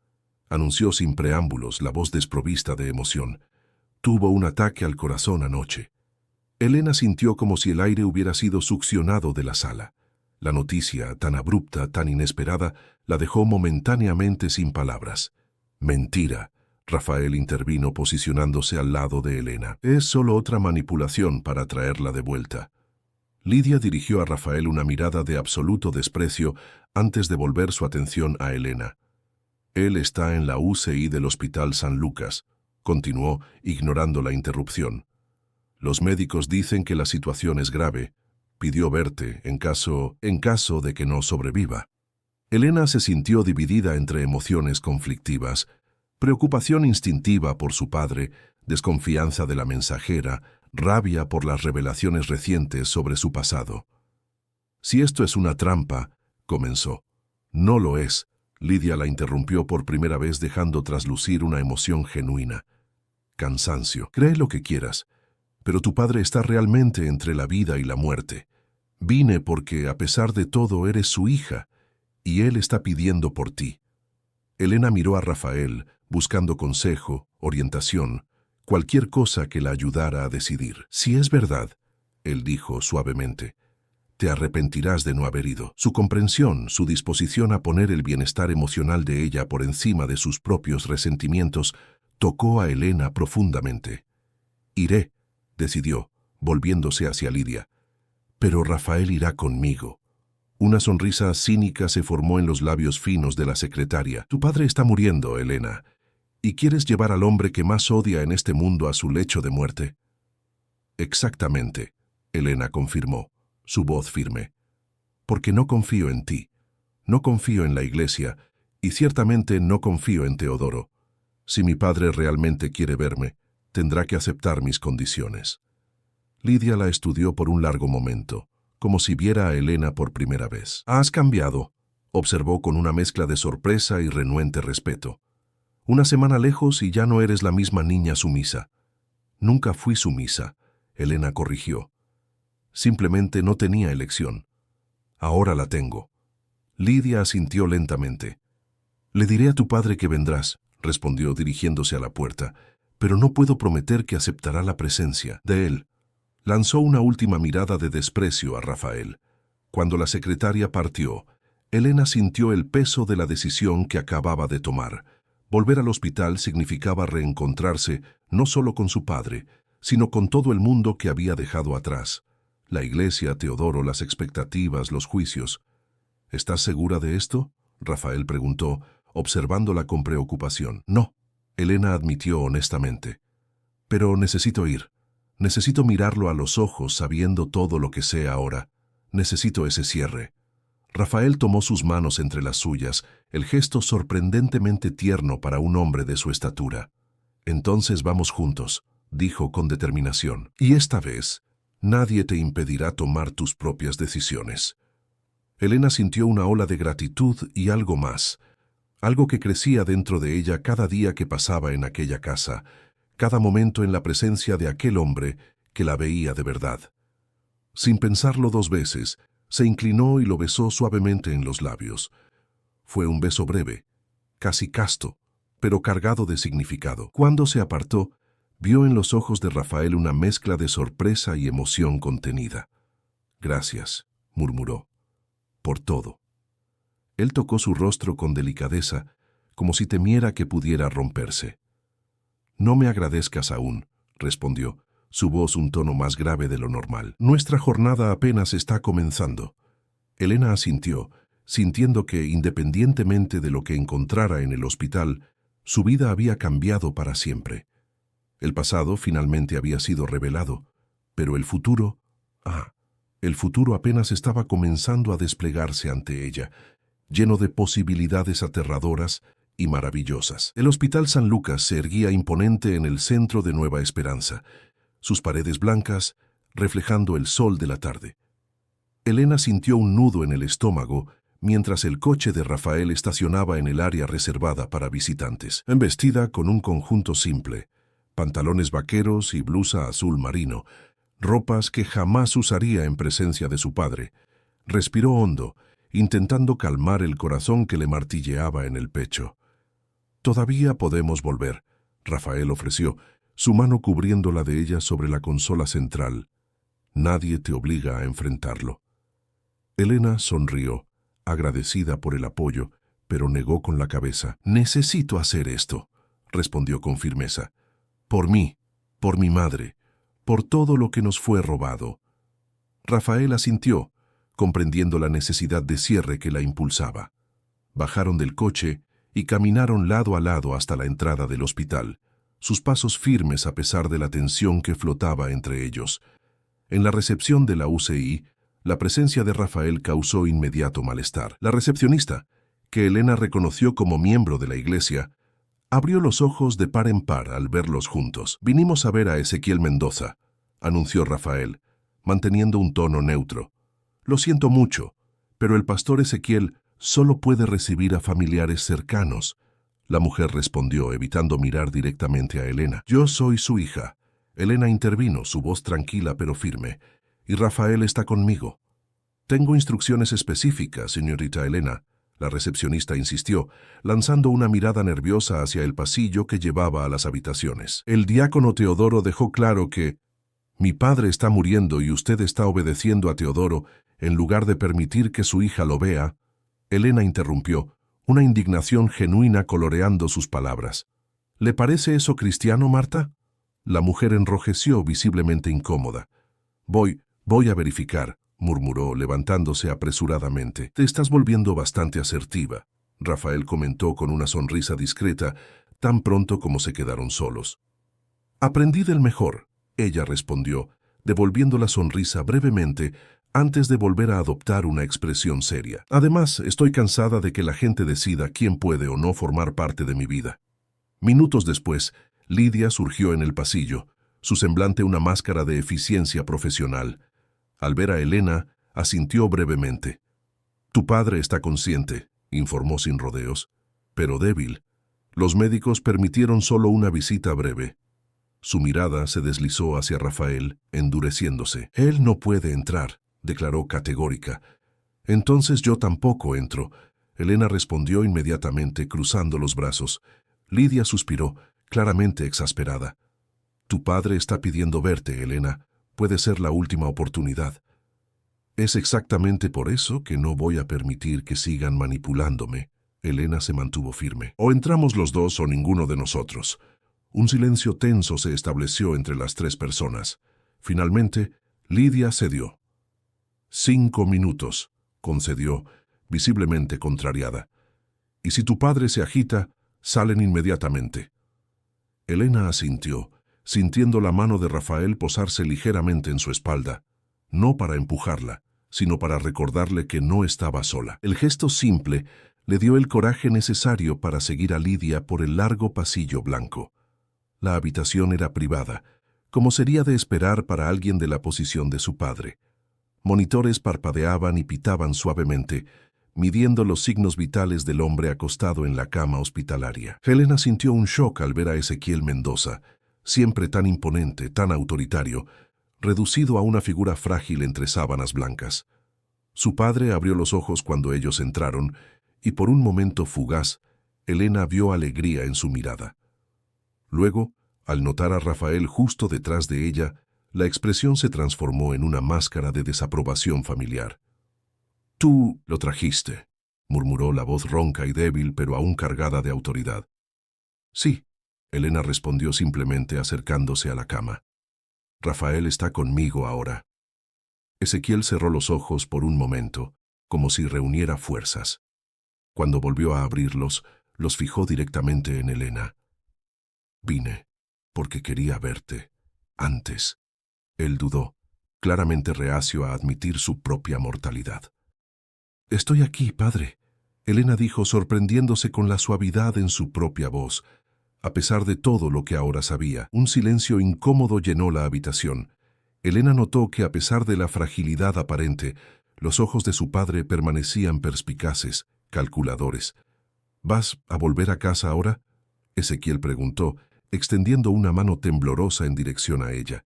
anunció sin preámbulos, la voz desprovista de emoción. Tuvo un ataque al corazón anoche. Elena sintió como si el aire hubiera sido succionado de la sala. La noticia, tan abrupta, tan inesperada, la dejó momentáneamente sin palabras. Mentira. Rafael intervino posicionándose al lado de Elena. Es solo otra manipulación para traerla de vuelta. Lidia dirigió a Rafael una mirada de absoluto desprecio antes de volver su atención a Elena. Él está en la UCI del Hospital San Lucas, continuó, ignorando la interrupción. Los médicos dicen que la situación es grave. Pidió verte en caso de que no sobreviva. Elena se sintió dividida entre emociones conflictivas, preocupación instintiva por su padre, desconfianza de la mensajera, rabia por las revelaciones recientes sobre su pasado. Si esto es una trampa, comenzó. No lo es. Lidia la interrumpió por primera vez dejando traslucir una emoción genuina. Cansancio. Cree lo que quieras, pero tu padre está realmente entre la vida y la muerte. Vine porque, a pesar de todo, eres su hija, y él está pidiendo por ti. Elena miró a Rafael, buscando consejo, orientación, cualquier cosa que la ayudara a decidir. Si es verdad, él dijo suavemente, te arrepentirás de no haber ido. Su comprensión, su disposición a poner el bienestar emocional de ella por encima de sus propios resentimientos, tocó a Elena profundamente. Iré, decidió, volviéndose hacia Lidia. Pero Rafael irá conmigo. Una sonrisa cínica se formó en los labios finos de la secretaria. Tu padre está muriendo, Elena, y quieres llevar al hombre que más odia en este mundo a su lecho de muerte. Exactamente, Elena confirmó, su voz firme. Porque no confío en ti, no confío en la iglesia, y ciertamente no confío en Teodoro. Si mi padre realmente quiere verme, tendrá que aceptar mis condiciones. Lidia la estudió por un largo momento, como si viera a Elena por primera vez. «Has cambiado», observó con una mezcla de sorpresa y renuente respeto. «Una semana lejos y ya no eres la misma niña sumisa». «Nunca fui sumisa», Elena corrigió. «Simplemente no tenía elección. Ahora la tengo». Lidia asintió lentamente. «Le diré a tu padre que vendrás», respondió dirigiéndose a la puerta, «pero no puedo prometer que aceptará la presencia de él». Lanzó una última mirada de desprecio a Rafael. Cuando la secretaria partió, Elena sintió el peso de la decisión que acababa de tomar. Volver al hospital significaba reencontrarse no solo con su padre, sino con todo el mundo que había dejado atrás. La iglesia, Teodoro, las expectativas, los juicios. ¿Estás segura de esto?, Rafael preguntó, observándola con preocupación. No, Elena admitió honestamente. Pero necesito ir. Necesito mirarlo a los ojos sabiendo todo lo que sé ahora. Necesito ese cierre. Rafael tomó sus manos entre las suyas, el gesto sorprendentemente tierno para un hombre de su estatura. Entonces vamos juntos, dijo con determinación. Y esta vez, nadie te impedirá tomar tus propias decisiones. Elena sintió una ola de gratitud y algo más, algo que crecía dentro de ella cada día que pasaba en aquella casa, cada momento en la presencia de aquel hombre que la veía de verdad. Sin pensarlo dos veces, se inclinó y lo besó suavemente en los labios. Fue un beso breve, casi casto, pero cargado de significado. Cuando se apartó, vio en los ojos de Rafael una mezcla de sorpresa y emoción contenida. «Gracias», murmuró, «por todo». Él tocó su rostro con delicadeza, como si temiera que pudiera romperse. «No me agradezcas aún», respondió, su voz un tono más grave de lo normal. «Nuestra jornada apenas está comenzando». Elena asintió, sintiendo que, independientemente de lo que encontrara en el hospital, su vida había cambiado para siempre. El pasado finalmente había sido revelado, pero el futuro... el futuro apenas estaba comenzando a desplegarse ante ella, lleno de posibilidades aterradoras y maravillosas. El Hospital San Lucas se erguía imponente en el centro de Nueva Esperanza, sus paredes blancas reflejando el sol de la tarde. Elena sintió un nudo en el estómago mientras el coche de Rafael estacionaba en el área reservada para visitantes. Vestida con un conjunto simple, pantalones vaqueros y blusa azul marino, ropas que jamás usaría en presencia de su padre, respiró hondo, intentando calmar el corazón que le martilleaba en el pecho. «Todavía podemos volver», Rafael ofreció, su mano cubriendo la de ella sobre la consola central. Nadie te obliga a enfrentarlo. Elena sonrió, agradecida por el apoyo, pero negó con la cabeza. «Necesito hacer esto», respondió con firmeza. «Por mí, por mi madre, por todo lo que nos fue robado». Rafael asintió, comprendiendo la necesidad de cierre que la impulsaba. Bajaron del coche y caminaron lado a lado hasta la entrada del hospital, sus pasos firmes a pesar de la tensión que flotaba entre ellos. En la recepción de la UCI, la presencia de Rafael causó inmediato malestar. La recepcionista, que Elena reconoció como miembro de la iglesia, abrió los ojos de par en par al verlos juntos. «Vinimos a ver a Ezequiel Mendoza», anunció Rafael, manteniendo un tono neutro. «Lo siento mucho, pero el pastor Ezequiel solo puede recibir a familiares cercanos». La mujer respondió, evitando mirar directamente a Elena. «Yo soy su hija». Elena intervino, su voz tranquila pero firme. «Y Rafael está conmigo». «Tengo instrucciones específicas, señorita Elena», la recepcionista insistió, lanzando una mirada nerviosa hacia el pasillo que llevaba a las habitaciones. «El diácono Teodoro dejó claro que mi padre está muriendo y usted está obedeciendo a Teodoro en lugar de permitir que su hija lo vea». Elena interrumpió, una indignación genuina coloreando sus palabras. «¿Le parece eso cristiano, Marta?». La mujer enrojeció, visiblemente incómoda. Voy a verificar», murmuró, levantándose apresuradamente. «Te estás volviendo bastante asertiva», Rafael comentó con una sonrisa discreta, tan pronto como se quedaron solos. «Aprendí del mejor», ella respondió, devolviendo la sonrisa brevemente antes de volver a adoptar una expresión seria. «Además, estoy cansada de que la gente decida quién puede o no formar parte de mi vida». Minutos después, Lidia surgió en el pasillo, su semblante una máscara de eficiencia profesional. Al ver a Elena, asintió brevemente. «Tu padre está consciente», informó sin rodeos, «pero débil. Los médicos permitieron solo una visita breve». Su mirada se deslizó hacia Rafael, endureciéndose. «Él no puede entrar», declaró categórica. «Entonces yo tampoco entro», Elena respondió inmediatamente, cruzando los brazos. Lidia suspiró, claramente exasperada. «Tu padre está pidiendo verte, Elena. Puede ser la última oportunidad». «Es exactamente por eso que no voy a permitir que sigan manipulándome». Elena se mantuvo firme. «O entramos los dos o ninguno de nosotros». Un silencio tenso se estableció entre las tres personas. Finalmente, Lidia cedió. 5 minutos, concedió, visiblemente contrariada. «Y si tu padre se agita, salen inmediatamente». Elena asintió, sintiendo la mano de Rafael posarse ligeramente en su espalda, no para empujarla, sino para recordarle que no estaba sola. El gesto simple le dio el coraje necesario para seguir a Lidia por el largo pasillo blanco. La habitación era privada, como sería de esperar para alguien de la posición de su padre. Monitores parpadeaban y pitaban suavemente, midiendo los signos vitales del hombre acostado en la cama hospitalaria. Helena sintió un shock al ver a Ezequiel Mendoza, siempre tan imponente, tan autoritario, reducido a una figura frágil entre sábanas blancas. Su padre abrió los ojos cuando ellos entraron, y por un momento fugaz, Helena vio alegría en su mirada. Luego, al notar a Rafael justo detrás de ella, la expresión se transformó en una máscara de desaprobación familiar. «Tú lo trajiste», murmuró la voz ronca y débil, pero aún cargada de autoridad. «Sí», Elena respondió simplemente acercándose a la cama. «Rafael está conmigo ahora». Ezequiel cerró los ojos por un momento, como si reuniera fuerzas. Cuando volvió a abrirlos, los fijó directamente en Elena. «Vine porque quería verte. Antes». Él dudó, claramente reacio a admitir su propia mortalidad. «Estoy aquí, padre», Elena dijo, sorprendiéndose con la suavidad en su propia voz. A pesar de todo lo que ahora sabía, un silencio incómodo llenó la habitación. Elena notó que a pesar de la fragilidad aparente, los ojos de su padre permanecían perspicaces, calculadores. «¿Vas a volver a casa ahora?», Ezequiel preguntó, extendiendo una mano temblorosa en dirección a ella.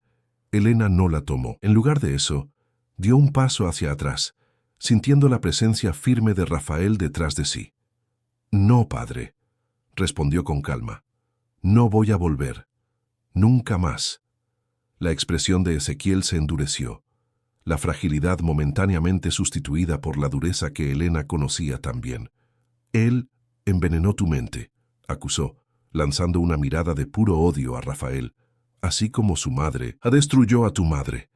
Elena no la tomó. En lugar de eso, dio un paso hacia atrás, sintiendo la presencia firme de Rafael detrás de sí. «No, padre», respondió con calma. «No voy a volver». Nunca más. La expresión de Ezequiel se endureció, la fragilidad momentáneamente sustituida por la dureza que Elena conocía tan bien. Él envenenó tu mente, acusó, lanzando una mirada de puro odio a Rafael, así como su madre destruyó a tu madre.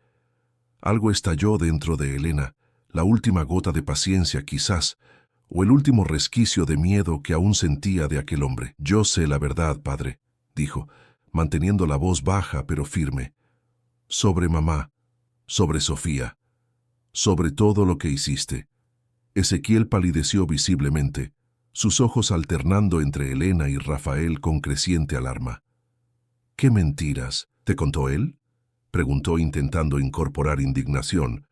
Algo estalló dentro de Elena, la última gota de paciencia quizás, o el último resquicio de miedo que aún sentía de aquel hombre. Yo sé la verdad, padre, dijo, manteniendo la voz baja pero firme. Sobre mamá, sobre Sofía, sobre todo lo que hiciste. Ezequiel palideció visiblemente, sus ojos alternando entre Elena y Rafael con creciente alarma. ¿Qué mentiras? ¿Te contó él?, preguntó intentando incorporar indignación,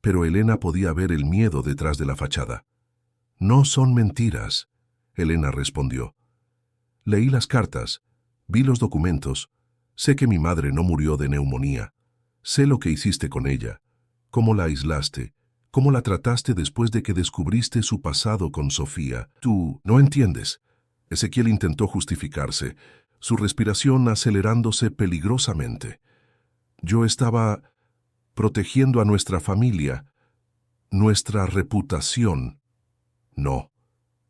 pero Elena podía ver el miedo detrás de la fachada. No son mentiras, Elena respondió. Leí las cartas, vi los documentos, sé que mi madre no murió de neumonía, sé lo que hiciste con ella, cómo la aislaste, cómo la trataste después de que descubriste su pasado con Sofía. Tú no entiendes. Ezequiel intentó justificarse, su respiración acelerándose peligrosamente. Yo estaba protegiendo a nuestra familia, nuestra reputación. No,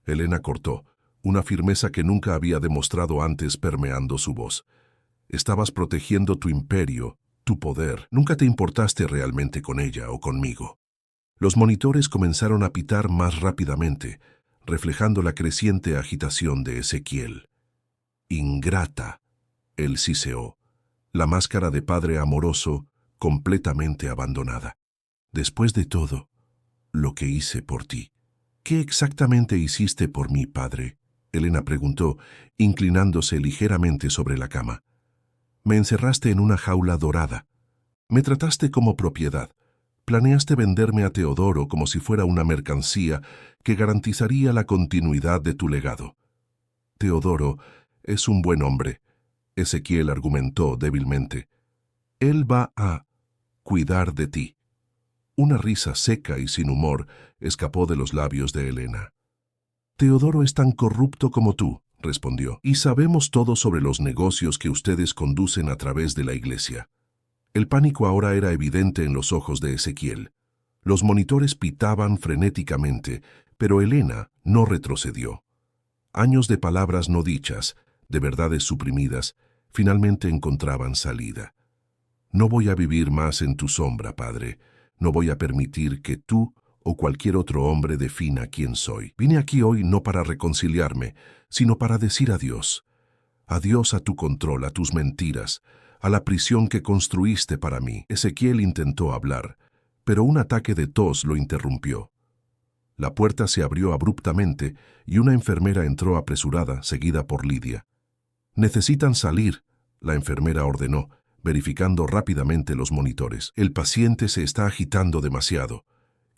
Elena cortó, una firmeza que nunca había demostrado antes permeando su voz. Estabas protegiendo tu imperio, tu poder. Nunca te importaste realmente con ella o conmigo. Los monitores comenzaron a pitar más rápidamente, reflejando la creciente agitación de Ezequiel. Ingrata, él siseó, la máscara de padre amoroso completamente abandonada. Después de todo, lo que hice por ti. ¿Qué exactamente hiciste por mí, padre?, Elena preguntó, inclinándose ligeramente sobre la cama. Me encerraste en una jaula dorada. Me trataste como propiedad. Planeaste venderme a Teodoro como si fuera una mercancía que garantizaría la continuidad de tu legado. Teodoro es un buen hombre, Ezequiel argumentó débilmente. Él va a cuidar de ti. Una risa seca y sin humor escapó de los labios de Elena. Teodoro es tan corrupto como tú, respondió, y sabemos todo sobre los negocios que ustedes conducen a través de la iglesia. El pánico ahora era evidente en los ojos de Ezequiel. Los monitores pitaban frenéticamente, pero Elena no retrocedió. Años de palabras no dichas, de verdades suprimidas, finalmente encontraban salida. No voy a vivir más en tu sombra, padre. No voy a permitir que tú o cualquier otro hombre defina quién soy. Vine aquí hoy no para reconciliarme, sino para decir adiós. Adiós a tu control, a tus mentiras, a la prisión que construiste para mí. Ezequiel intentó hablar, pero un ataque de tos lo interrumpió. La puerta se abrió abruptamente y una enfermera entró apresurada, seguida por Lidia. «Necesitan salir», la enfermera ordenó, verificando rápidamente los monitores. «El paciente se está agitando demasiado».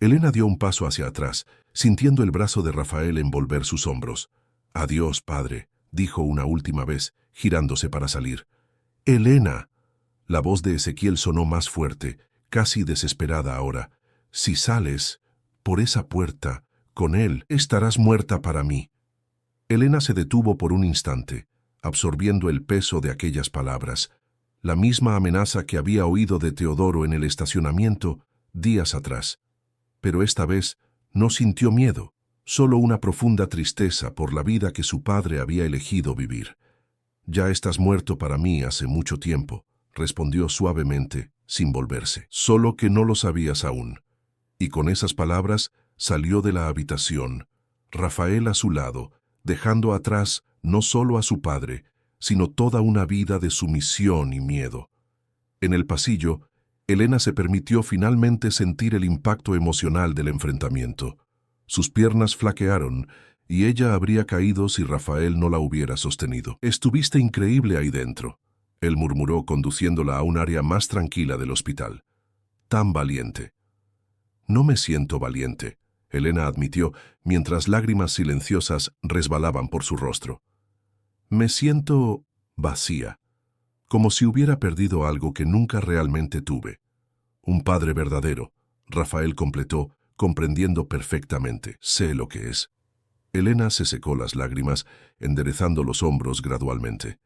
Elena dio un paso hacia atrás, sintiendo el brazo de Rafael envolver sus hombros. «Adiós, padre», dijo una última vez, girándose para salir. «Elena». La voz de Ezequiel sonó más fuerte, casi desesperada ahora. «Si sales por esa puerta, con él, estarás muerta para mí». Elena se detuvo por un instante, absorbiendo el peso de aquellas palabras, la misma amenaza que había oído de Teodoro en el estacionamiento días atrás. Pero esta vez no sintió miedo, solo una profunda tristeza por la vida que su padre había elegido vivir. «Ya estás muerto para mí hace mucho tiempo», respondió suavemente, sin volverse. «Solo que no lo sabías aún». Y con esas palabras salió de la habitación, Rafael a su lado, dejando atrás no solo a su padre, sino toda una vida de sumisión y miedo. En el pasillo, Elena se permitió finalmente sentir el impacto emocional del enfrentamiento. Sus piernas flaquearon y ella habría caído si Rafael no la hubiera sostenido. «Estuviste increíble ahí dentro», él murmuró conduciéndola a un área más tranquila del hospital. «Tan valiente». «No me siento valiente», Elena admitió, mientras lágrimas silenciosas resbalaban por su rostro. «Me siento vacía, como si hubiera perdido algo que nunca realmente tuve. Un padre verdadero», Rafael completó, comprendiendo perfectamente. «Sé lo que es». Elena se secó las lágrimas, enderezando los hombros gradualmente.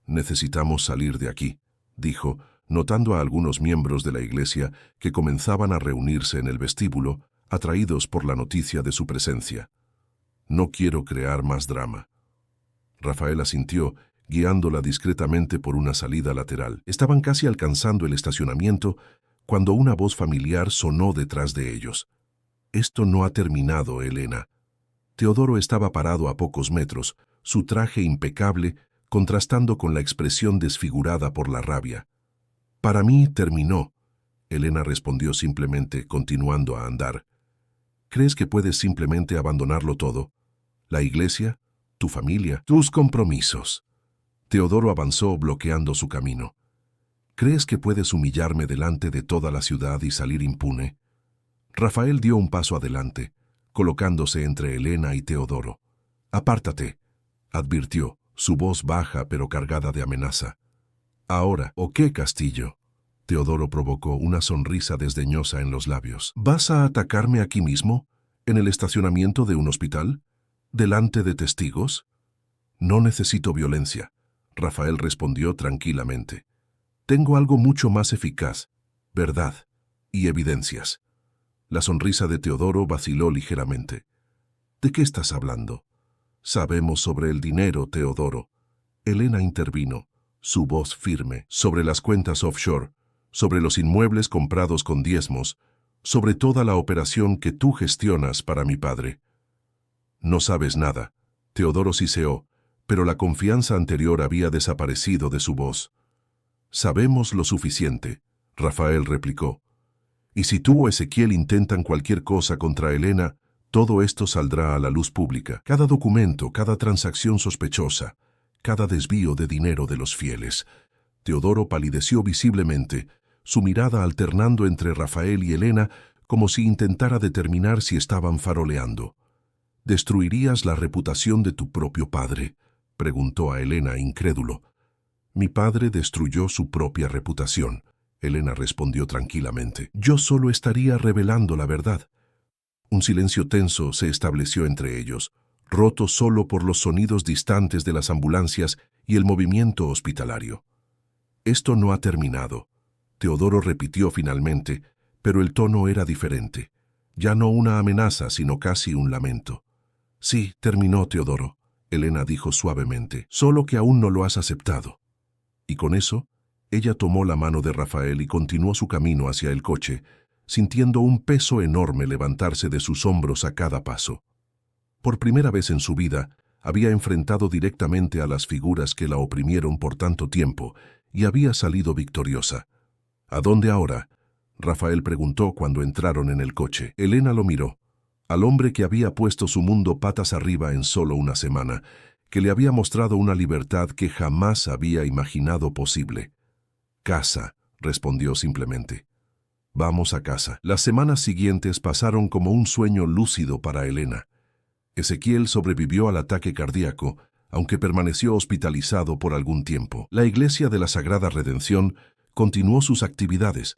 Necesitamos salir de aquí, dijo, notando a algunos miembros de la iglesia que comenzaban a reunirse en el vestíbulo, atraídos por la noticia de su presencia. No quiero crear más drama. Rafael asintió, guiándola discretamente por una salida lateral. Estaban casi alcanzando el estacionamiento cuando una voz familiar sonó detrás de ellos. «Esto no ha terminado, Elena». Teodoro estaba parado a pocos metros, su traje impecable, contrastando con la expresión desfigurada por la rabia. «Para mí terminó», Elena respondió simplemente, continuando a andar. «¿Crees que puedes simplemente abandonarlo todo? La iglesia, tu familia, tus compromisos». Teodoro avanzó bloqueando su camino. «¿Crees que puedes humillarme delante de toda la ciudad y salir impune?» Rafael dio un paso adelante, colocándose entre Elena y Teodoro. «Apártate», advirtió, su voz baja pero cargada de amenaza. «Ahora, ¿o qué, Castillo?» Teodoro provocó una sonrisa desdeñosa en los labios. «¿Vas a atacarme aquí mismo? ¿En el estacionamiento de un hospital? ¿Delante de testigos?» «No necesito violencia», Rafael respondió tranquilamente. «Tengo algo mucho más eficaz, verdad y evidencias». La sonrisa de Teodoro vaciló ligeramente. «¿De qué estás hablando?» «Sabemos sobre el dinero, Teodoro». Elena intervino, su voz firme, sobre las cuentas offshore, sobre los inmuebles comprados con diezmos, sobre toda la operación que tú gestionas para mi padre. «No sabes nada», Teodoro siseó, pero la confianza anterior había desaparecido de su voz. «Sabemos lo suficiente», Rafael replicó. «Y si tú o Ezequiel intentan cualquier cosa contra Elena, todo esto saldrá a la luz pública. Cada documento, cada transacción sospechosa, cada desvío de dinero de los fieles». Teodoro palideció visiblemente, su mirada alternando entre Rafael y Elena como si intentara determinar si estaban faroleando. «¿Destruirías la reputación de tu propio padre?», preguntó a Elena, incrédulo. «Mi padre destruyó su propia reputación», Elena respondió tranquilamente. «Yo solo estaría revelando la verdad». Un silencio tenso se estableció entre ellos, roto solo por los sonidos distantes de las ambulancias y el movimiento hospitalario. «Esto no ha terminado», Teodoro repitió finalmente, pero el tono era diferente. Ya no una amenaza, sino casi un lamento. «Sí, terminó, Teodoro», Elena dijo suavemente, «solo que aún no lo has aceptado». Y con eso, ella tomó la mano de Rafael y continuó su camino hacia el coche, sintiendo un peso enorme levantarse de sus hombros a cada paso. Por primera vez en su vida, había enfrentado directamente a las figuras que la oprimieron por tanto tiempo y había salido victoriosa. «¿A dónde ahora?», Rafael preguntó cuando entraron en el coche. Elena lo miró, al hombre que había puesto su mundo patas arriba en solo una semana, que le había mostrado una libertad que jamás había imaginado posible. «Casa», respondió simplemente. «Vamos a casa». Las semanas siguientes pasaron como un sueño lúcido para Elena. Ezequiel sobrevivió al ataque cardíaco, aunque permaneció hospitalizado por algún tiempo. La Iglesia de la Sagrada Redención continuó sus actividades,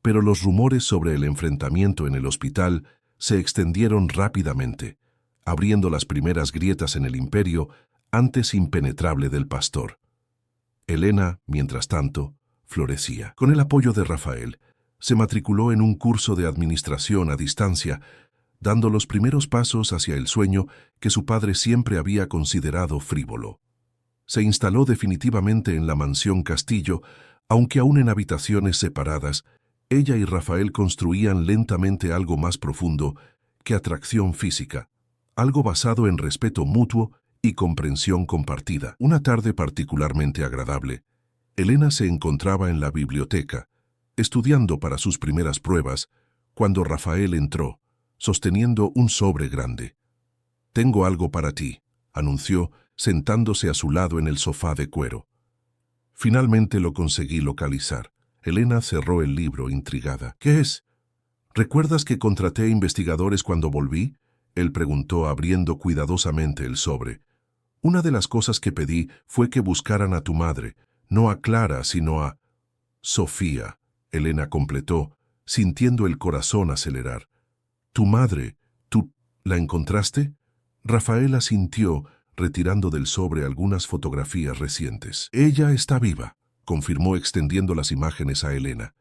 pero los rumores sobre el enfrentamiento en el hospital se extendieron rápidamente, abriendo las primeras grietas en el imperio antes impenetrable del pastor. Elena, mientras tanto, florecía. Con el apoyo de Rafael, se matriculó en un curso de administración a distancia, dando los primeros pasos hacia el sueño que su padre siempre había considerado frívolo. Se instaló definitivamente en la mansión Castillo, aunque aún en habitaciones separadas, ella y Rafael construían lentamente algo más profundo que atracción física, algo basado en respeto mutuo y comprensión compartida. Una tarde particularmente agradable, Elena se encontraba en la biblioteca, estudiando para sus primeras pruebas, cuando Rafael entró, sosteniendo un sobre grande. «Tengo algo para ti», anunció, sentándose a su lado en el sofá de cuero. Finalmente lo conseguí localizar. Elena cerró el libro, intrigada. «¿Qué es?» «¿Recuerdas que contraté investigadores cuando volví?», él preguntó, abriendo cuidadosamente el sobre. «Una de las cosas que pedí fue que buscaran a tu madre, no a Clara, sino a Sofía», Elena completó, sintiendo el corazón acelerar. «¿Tu madre? ¿Tú la encontraste?» Rafael asintió, retirando del sobre algunas fotografías recientes. Ella está viva, confirmó extendiendo las imágenes a Elena.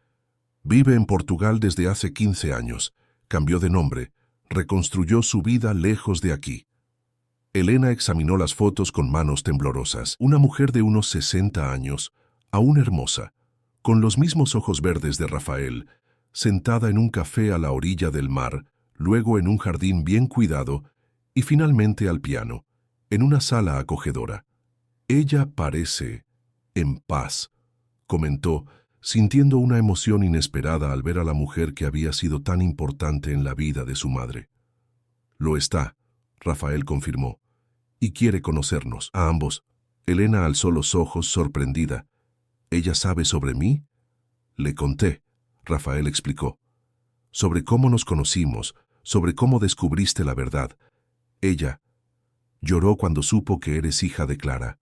Vive en Portugal desde hace 15 años. Cambió de nombre, reconstruyó su vida lejos de aquí. Elena examinó las fotos con manos temblorosas. Una mujer de unos 60 años, aún hermosa, con los mismos ojos verdes de Rafael, sentada en un café a la orilla del mar, luego en un jardín bien cuidado y finalmente al piano, en una sala acogedora. Ella parece en paz, comentó, sintiendo una emoción inesperada al ver a la mujer que había sido tan importante en la vida de su madre. Lo está, Rafael confirmó, y quiere conocernos, a ambos. Elena alzó los ojos sorprendida. ¿Ella sabe sobre mí? Le conté, Rafael explicó. Sobre cómo nos conocimos, sobre cómo descubriste la verdad. Ella lloró cuando supo que eres hija de Clara.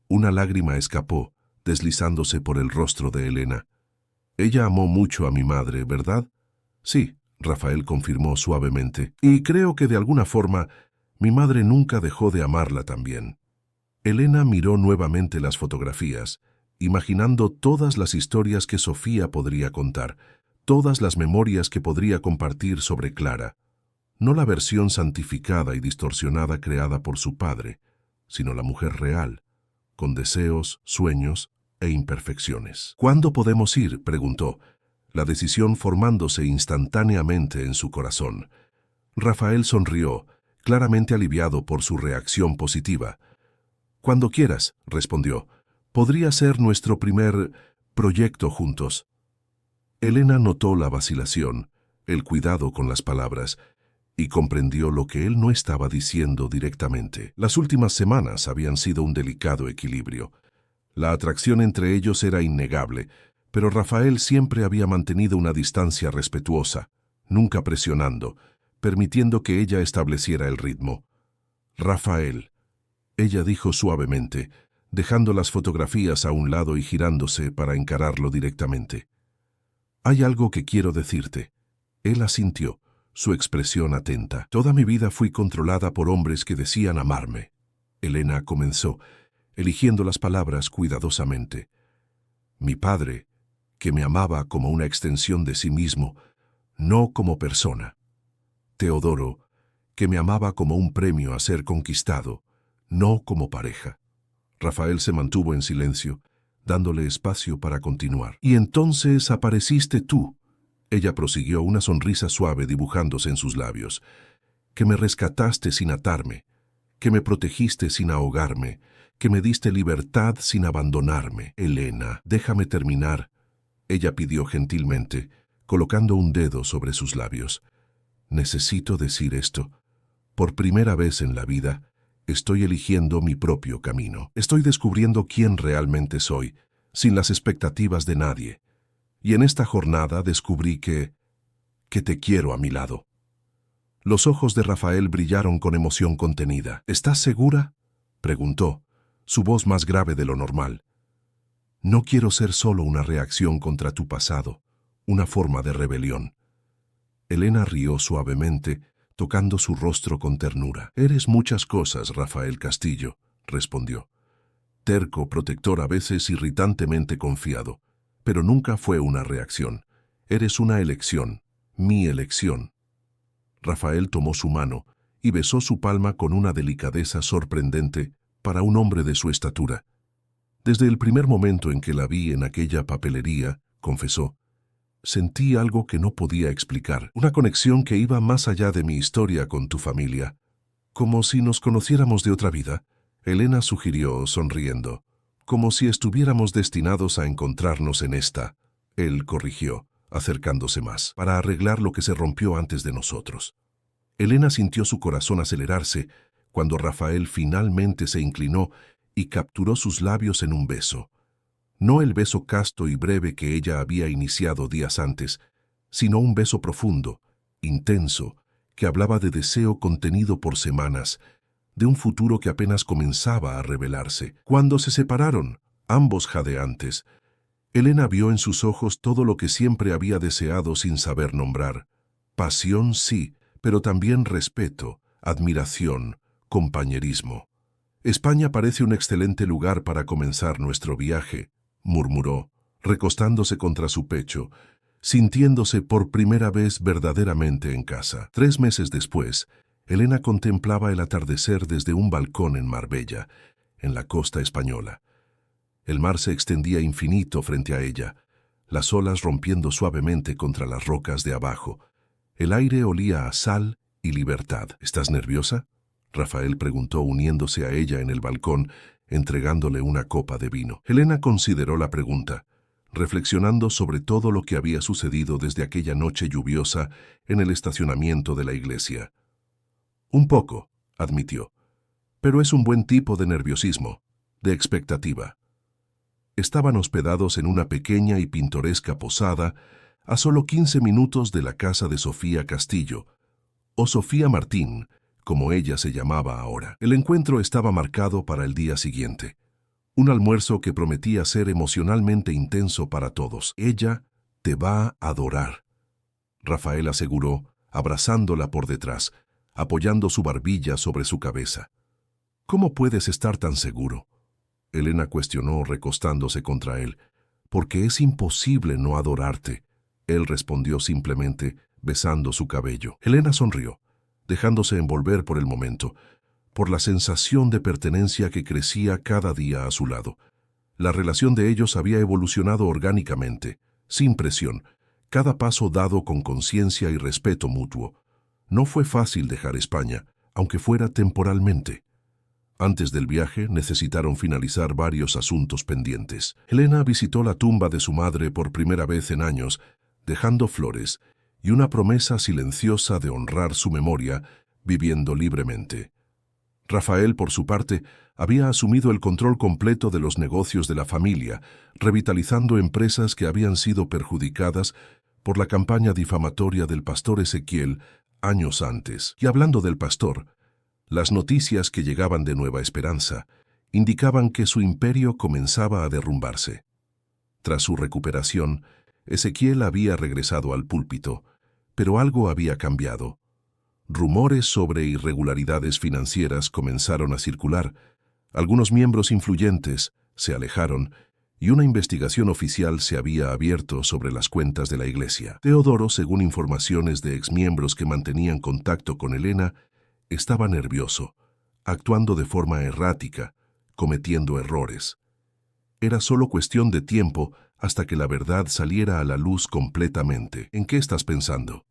Una lágrima escapó, deslizándose por el rostro de Elena. Ella amó mucho a mi madre, ¿verdad? Sí, Rafael confirmó suavemente. Y creo que de alguna forma mi madre nunca dejó de amarla también. Elena miró nuevamente las fotografías, imaginando todas las historias que Sofía podría contar, todas las memorias que podría compartir sobre Clara. No la versión santificada y distorsionada creada por su padre, sino la mujer real, con deseos, sueños e imperfecciones. ¿Cuándo podemos ir?, preguntó, la decisión formándose instantáneamente en su corazón. Rafael sonrió, claramente aliviado por su reacción positiva. Cuando quieras, respondió. Podría ser nuestro primer proyecto juntos. Elena notó la vacilación, el cuidado con las palabras, y comprendió lo que él no estaba diciendo directamente. Las últimas semanas habían sido un delicado equilibrio. La atracción entre ellos era innegable, pero Rafael siempre había mantenido una distancia respetuosa, nunca presionando, permitiendo que ella estableciera el ritmo. Rafael, ella dijo suavemente, dejando las fotografías a un lado y girándose para encararlo directamente. Hay algo que quiero decirte. Él asintió, su expresión atenta. Toda mi vida fui controlada por hombres que decían amarme. Elena comenzó, eligiendo las palabras cuidadosamente. Mi padre, que me amaba como una extensión de sí mismo, no como persona. Teodoro, que me amaba como un premio a ser conquistado, no como pareja. Rafael se mantuvo en silencio, dándole espacio para continuar. Y entonces apareciste tú. Ella prosiguió, una sonrisa suave dibujándose en sus labios. Que me rescataste sin atarme, que me protegiste sin ahogarme, que me diste libertad sin abandonarme. Elena, déjame terminar. Ella pidió gentilmente, colocando un dedo sobre sus labios. Necesito decir esto. Por primera vez en la vida, estoy eligiendo mi propio camino. Estoy descubriendo quién realmente soy, sin las expectativas de nadie. Y en esta jornada descubrí que te quiero a mi lado. Los ojos de Rafael brillaron con emoción contenida. ¿Estás segura?, preguntó, su voz más grave de lo normal. No quiero ser solo una reacción contra tu pasado, una forma de rebelión. Elena rió suavemente, tocando su rostro con ternura. Eres muchas cosas, Rafael Castillo, respondió. Terco, protector, a veces irritantemente confiado, pero nunca fue una reacción. Eres una elección, mi elección. Rafael tomó su mano y besó su palma con una delicadeza sorprendente para un hombre de su estatura. Desde el primer momento en que la vi en aquella papelería, confesó, sentí algo que no podía explicar, una conexión que iba más allá de mi historia con tu familia. Como si nos conociéramos de otra vida, Elena sugirió, sonriendo. Como si estuviéramos destinados a encontrarnos en esta. Él corrigió, acercándose más, para arreglar lo que se rompió antes de nosotros. Elena sintió su corazón acelerarse cuando Rafael finalmente se inclinó y capturó sus labios en un beso. No el beso casto y breve que ella había iniciado días antes, sino un beso profundo, intenso, que hablaba de deseo contenido por semanas, de un futuro que apenas comenzaba a revelarse. Cuando se separaron, ambos jadeantes, Elena vio en sus ojos todo lo que siempre había deseado sin saber nombrar. Pasión sí, pero también respeto, admiración, compañerismo. España parece un excelente lugar para comenzar nuestro viaje, murmuró, recostándose contra su pecho, sintiéndose por primera vez verdaderamente en casa. 3 meses después, Elena contemplaba el atardecer desde un balcón en Marbella, en la costa española. El mar se extendía infinito frente a ella, las olas rompiendo suavemente contra las rocas de abajo. El aire olía a sal y libertad. ¿Estás nerviosa?, Rafael preguntó uniéndose a ella en el balcón, entregándole una copa de vino. Elena consideró la pregunta, reflexionando sobre todo lo que había sucedido desde aquella noche lluviosa en el estacionamiento de la iglesia. Un poco, admitió, pero es un buen tipo de nerviosismo, de expectativa. Estaban hospedados en una pequeña y pintoresca posada a solo 15 minutos de la casa de Sofía Castillo, o Sofía Martín, como ella se llamaba ahora. El encuentro estaba marcado para el día siguiente. Un almuerzo que prometía ser emocionalmente intenso para todos. Ella te va a adorar, Rafael aseguró, abrazándola por detrás, apoyando su barbilla sobre su cabeza. ¿Cómo puedes estar tan seguro?, Elena cuestionó recostándose contra él. Porque es imposible no adorarte, él respondió simplemente, besando su cabello. Elena sonrió, dejándose envolver por el momento, por la sensación de pertenencia que crecía cada día a su lado. La relación de ellos había evolucionado orgánicamente, sin presión, cada paso dado con conciencia y respeto mutuo. No fue fácil dejar España, aunque fuera temporalmente. Antes del viaje necesitaron finalizar varios asuntos pendientes. Elena visitó la tumba de su madre por primera vez en años, dejando flores y una promesa silenciosa de honrar su memoria, viviendo libremente. Rafael, por su parte, había asumido el control completo de los negocios de la familia, revitalizando empresas que habían sido perjudicadas por la campaña difamatoria del pastor Ezequiel años antes. Y hablando del pastor, las noticias que llegaban de Nueva Esperanza indicaban que su imperio comenzaba a derrumbarse. Tras su recuperación, Ezequiel había regresado al púlpito, pero algo había cambiado. Rumores sobre irregularidades financieras comenzaron a circular, algunos miembros influyentes se alejaron y una investigación oficial se había abierto sobre las cuentas de la iglesia. Teodoro, según informaciones de exmiembros que mantenían contacto con Elena, estaba nervioso, actuando de forma errática, cometiendo errores. Era solo cuestión de tiempo hasta que la verdad saliera a la luz completamente. ¿En qué estás pensando?,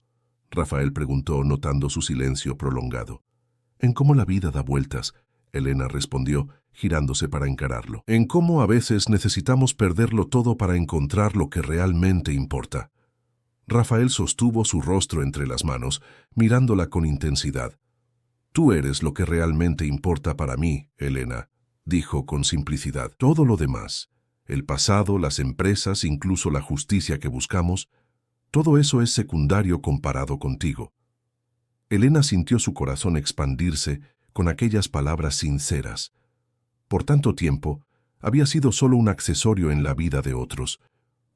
Rafael preguntó, notando su silencio prolongado. En cómo la vida da vueltas, Elena respondió, girándose para encararlo. En cómo a veces necesitamos perderlo todo para encontrar lo que realmente importa. Rafael sostuvo su rostro entre las manos, mirándola con intensidad. Tú eres lo que realmente importa para mí, Elena, dijo con simplicidad. Todo lo demás, el pasado, las empresas, incluso la justicia que buscamos, todo eso es secundario comparado contigo. Elena sintió su corazón expandirse con aquellas palabras sinceras. Por tanto tiempo, había sido solo un accesorio en la vida de otros,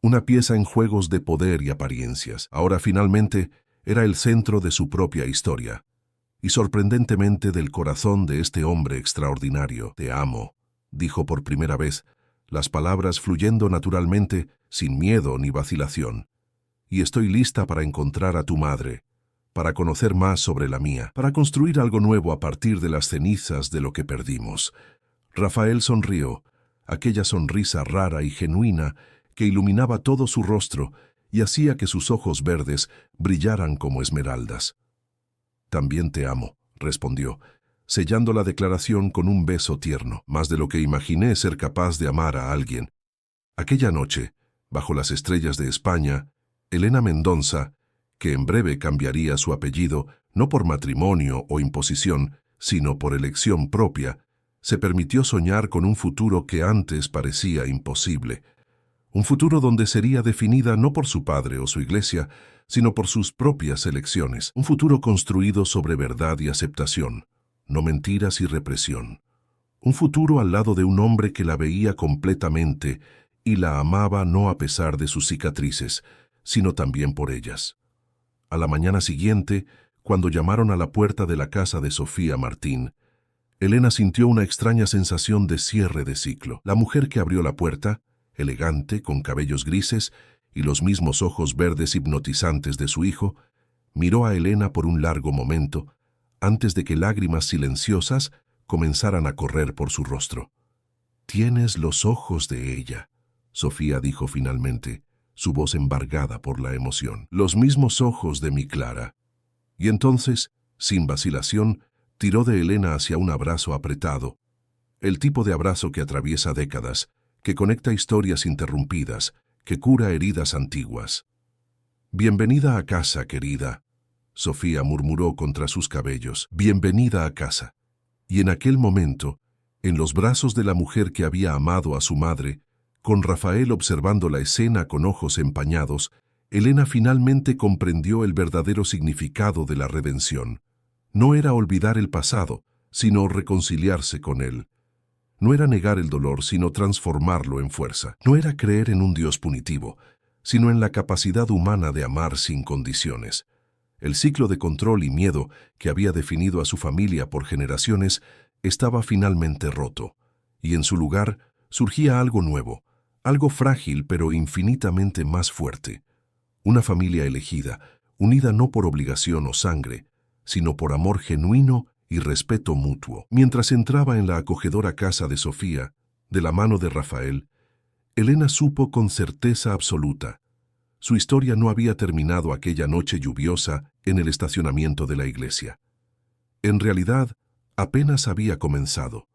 una pieza en juegos de poder y apariencias. Ahora finalmente era el centro de su propia historia, y sorprendentemente del corazón de este hombre extraordinario. Te amo, dijo por primera vez, las palabras fluyendo naturalmente, sin miedo ni vacilación. Y estoy lista para encontrar a tu madre, para conocer más sobre la mía, para construir algo nuevo a partir de las cenizas de lo que perdimos. Rafael sonrió, aquella sonrisa rara y genuina que iluminaba todo su rostro y hacía que sus ojos verdes brillaran como esmeraldas. También te amo, respondió, sellando la declaración con un beso tierno, más de lo que imaginé ser capaz de amar a alguien. Aquella noche, bajo las estrellas de España, Elena Mendonça, que en breve cambiaría su apellido no por matrimonio o imposición, sino por elección propia, se permitió soñar con un futuro que antes parecía imposible. Un futuro donde sería definida no por su padre o su iglesia, sino por sus propias elecciones. Un futuro construido sobre verdad y aceptación, no mentiras y represión. Un futuro al lado de un hombre que la veía completamente y la amaba no a pesar de sus cicatrices, sino también por ellas. A la mañana siguiente, cuando llamaron a la puerta de la casa de Sofía Martín, Elena sintió una extraña sensación de cierre de ciclo. La mujer que abrió la puerta, elegante, con cabellos grises y los mismos ojos verdes hipnotizantes de su hijo, miró a Elena por un largo momento, antes de que lágrimas silenciosas comenzaran a correr por su rostro. «Tienes los ojos de ella», Sofía dijo finalmente, su voz embargada por la emoción. «Los mismos ojos de mi Clara». Y entonces, sin vacilación, tiró de Elena hacia un abrazo apretado, el tipo de abrazo que atraviesa décadas, que conecta historias interrumpidas, que cura heridas antiguas. «Bienvenida a casa, querida», Sofía murmuró contra sus cabellos. «Bienvenida a casa». Y en aquel momento, en los brazos de la mujer que había amado a su madre, con Rafael observando la escena con ojos empañados, Elena finalmente comprendió el verdadero significado de la redención. No era olvidar el pasado, sino reconciliarse con él. No era negar el dolor, sino transformarlo en fuerza. No era creer en un Dios punitivo, sino en la capacidad humana de amar sin condiciones. El ciclo de control y miedo que había definido a su familia por generaciones estaba finalmente roto, y en su lugar surgía algo nuevo, algo frágil pero infinitamente más fuerte. Una familia elegida, unida no por obligación o sangre, sino por amor genuino y respeto mutuo. Mientras entraba en la acogedora casa de Sofía, de la mano de Rafael, Elena supo con certeza absoluta: su historia no había terminado aquella noche lluviosa en el estacionamiento de la iglesia. En realidad, apenas había comenzado.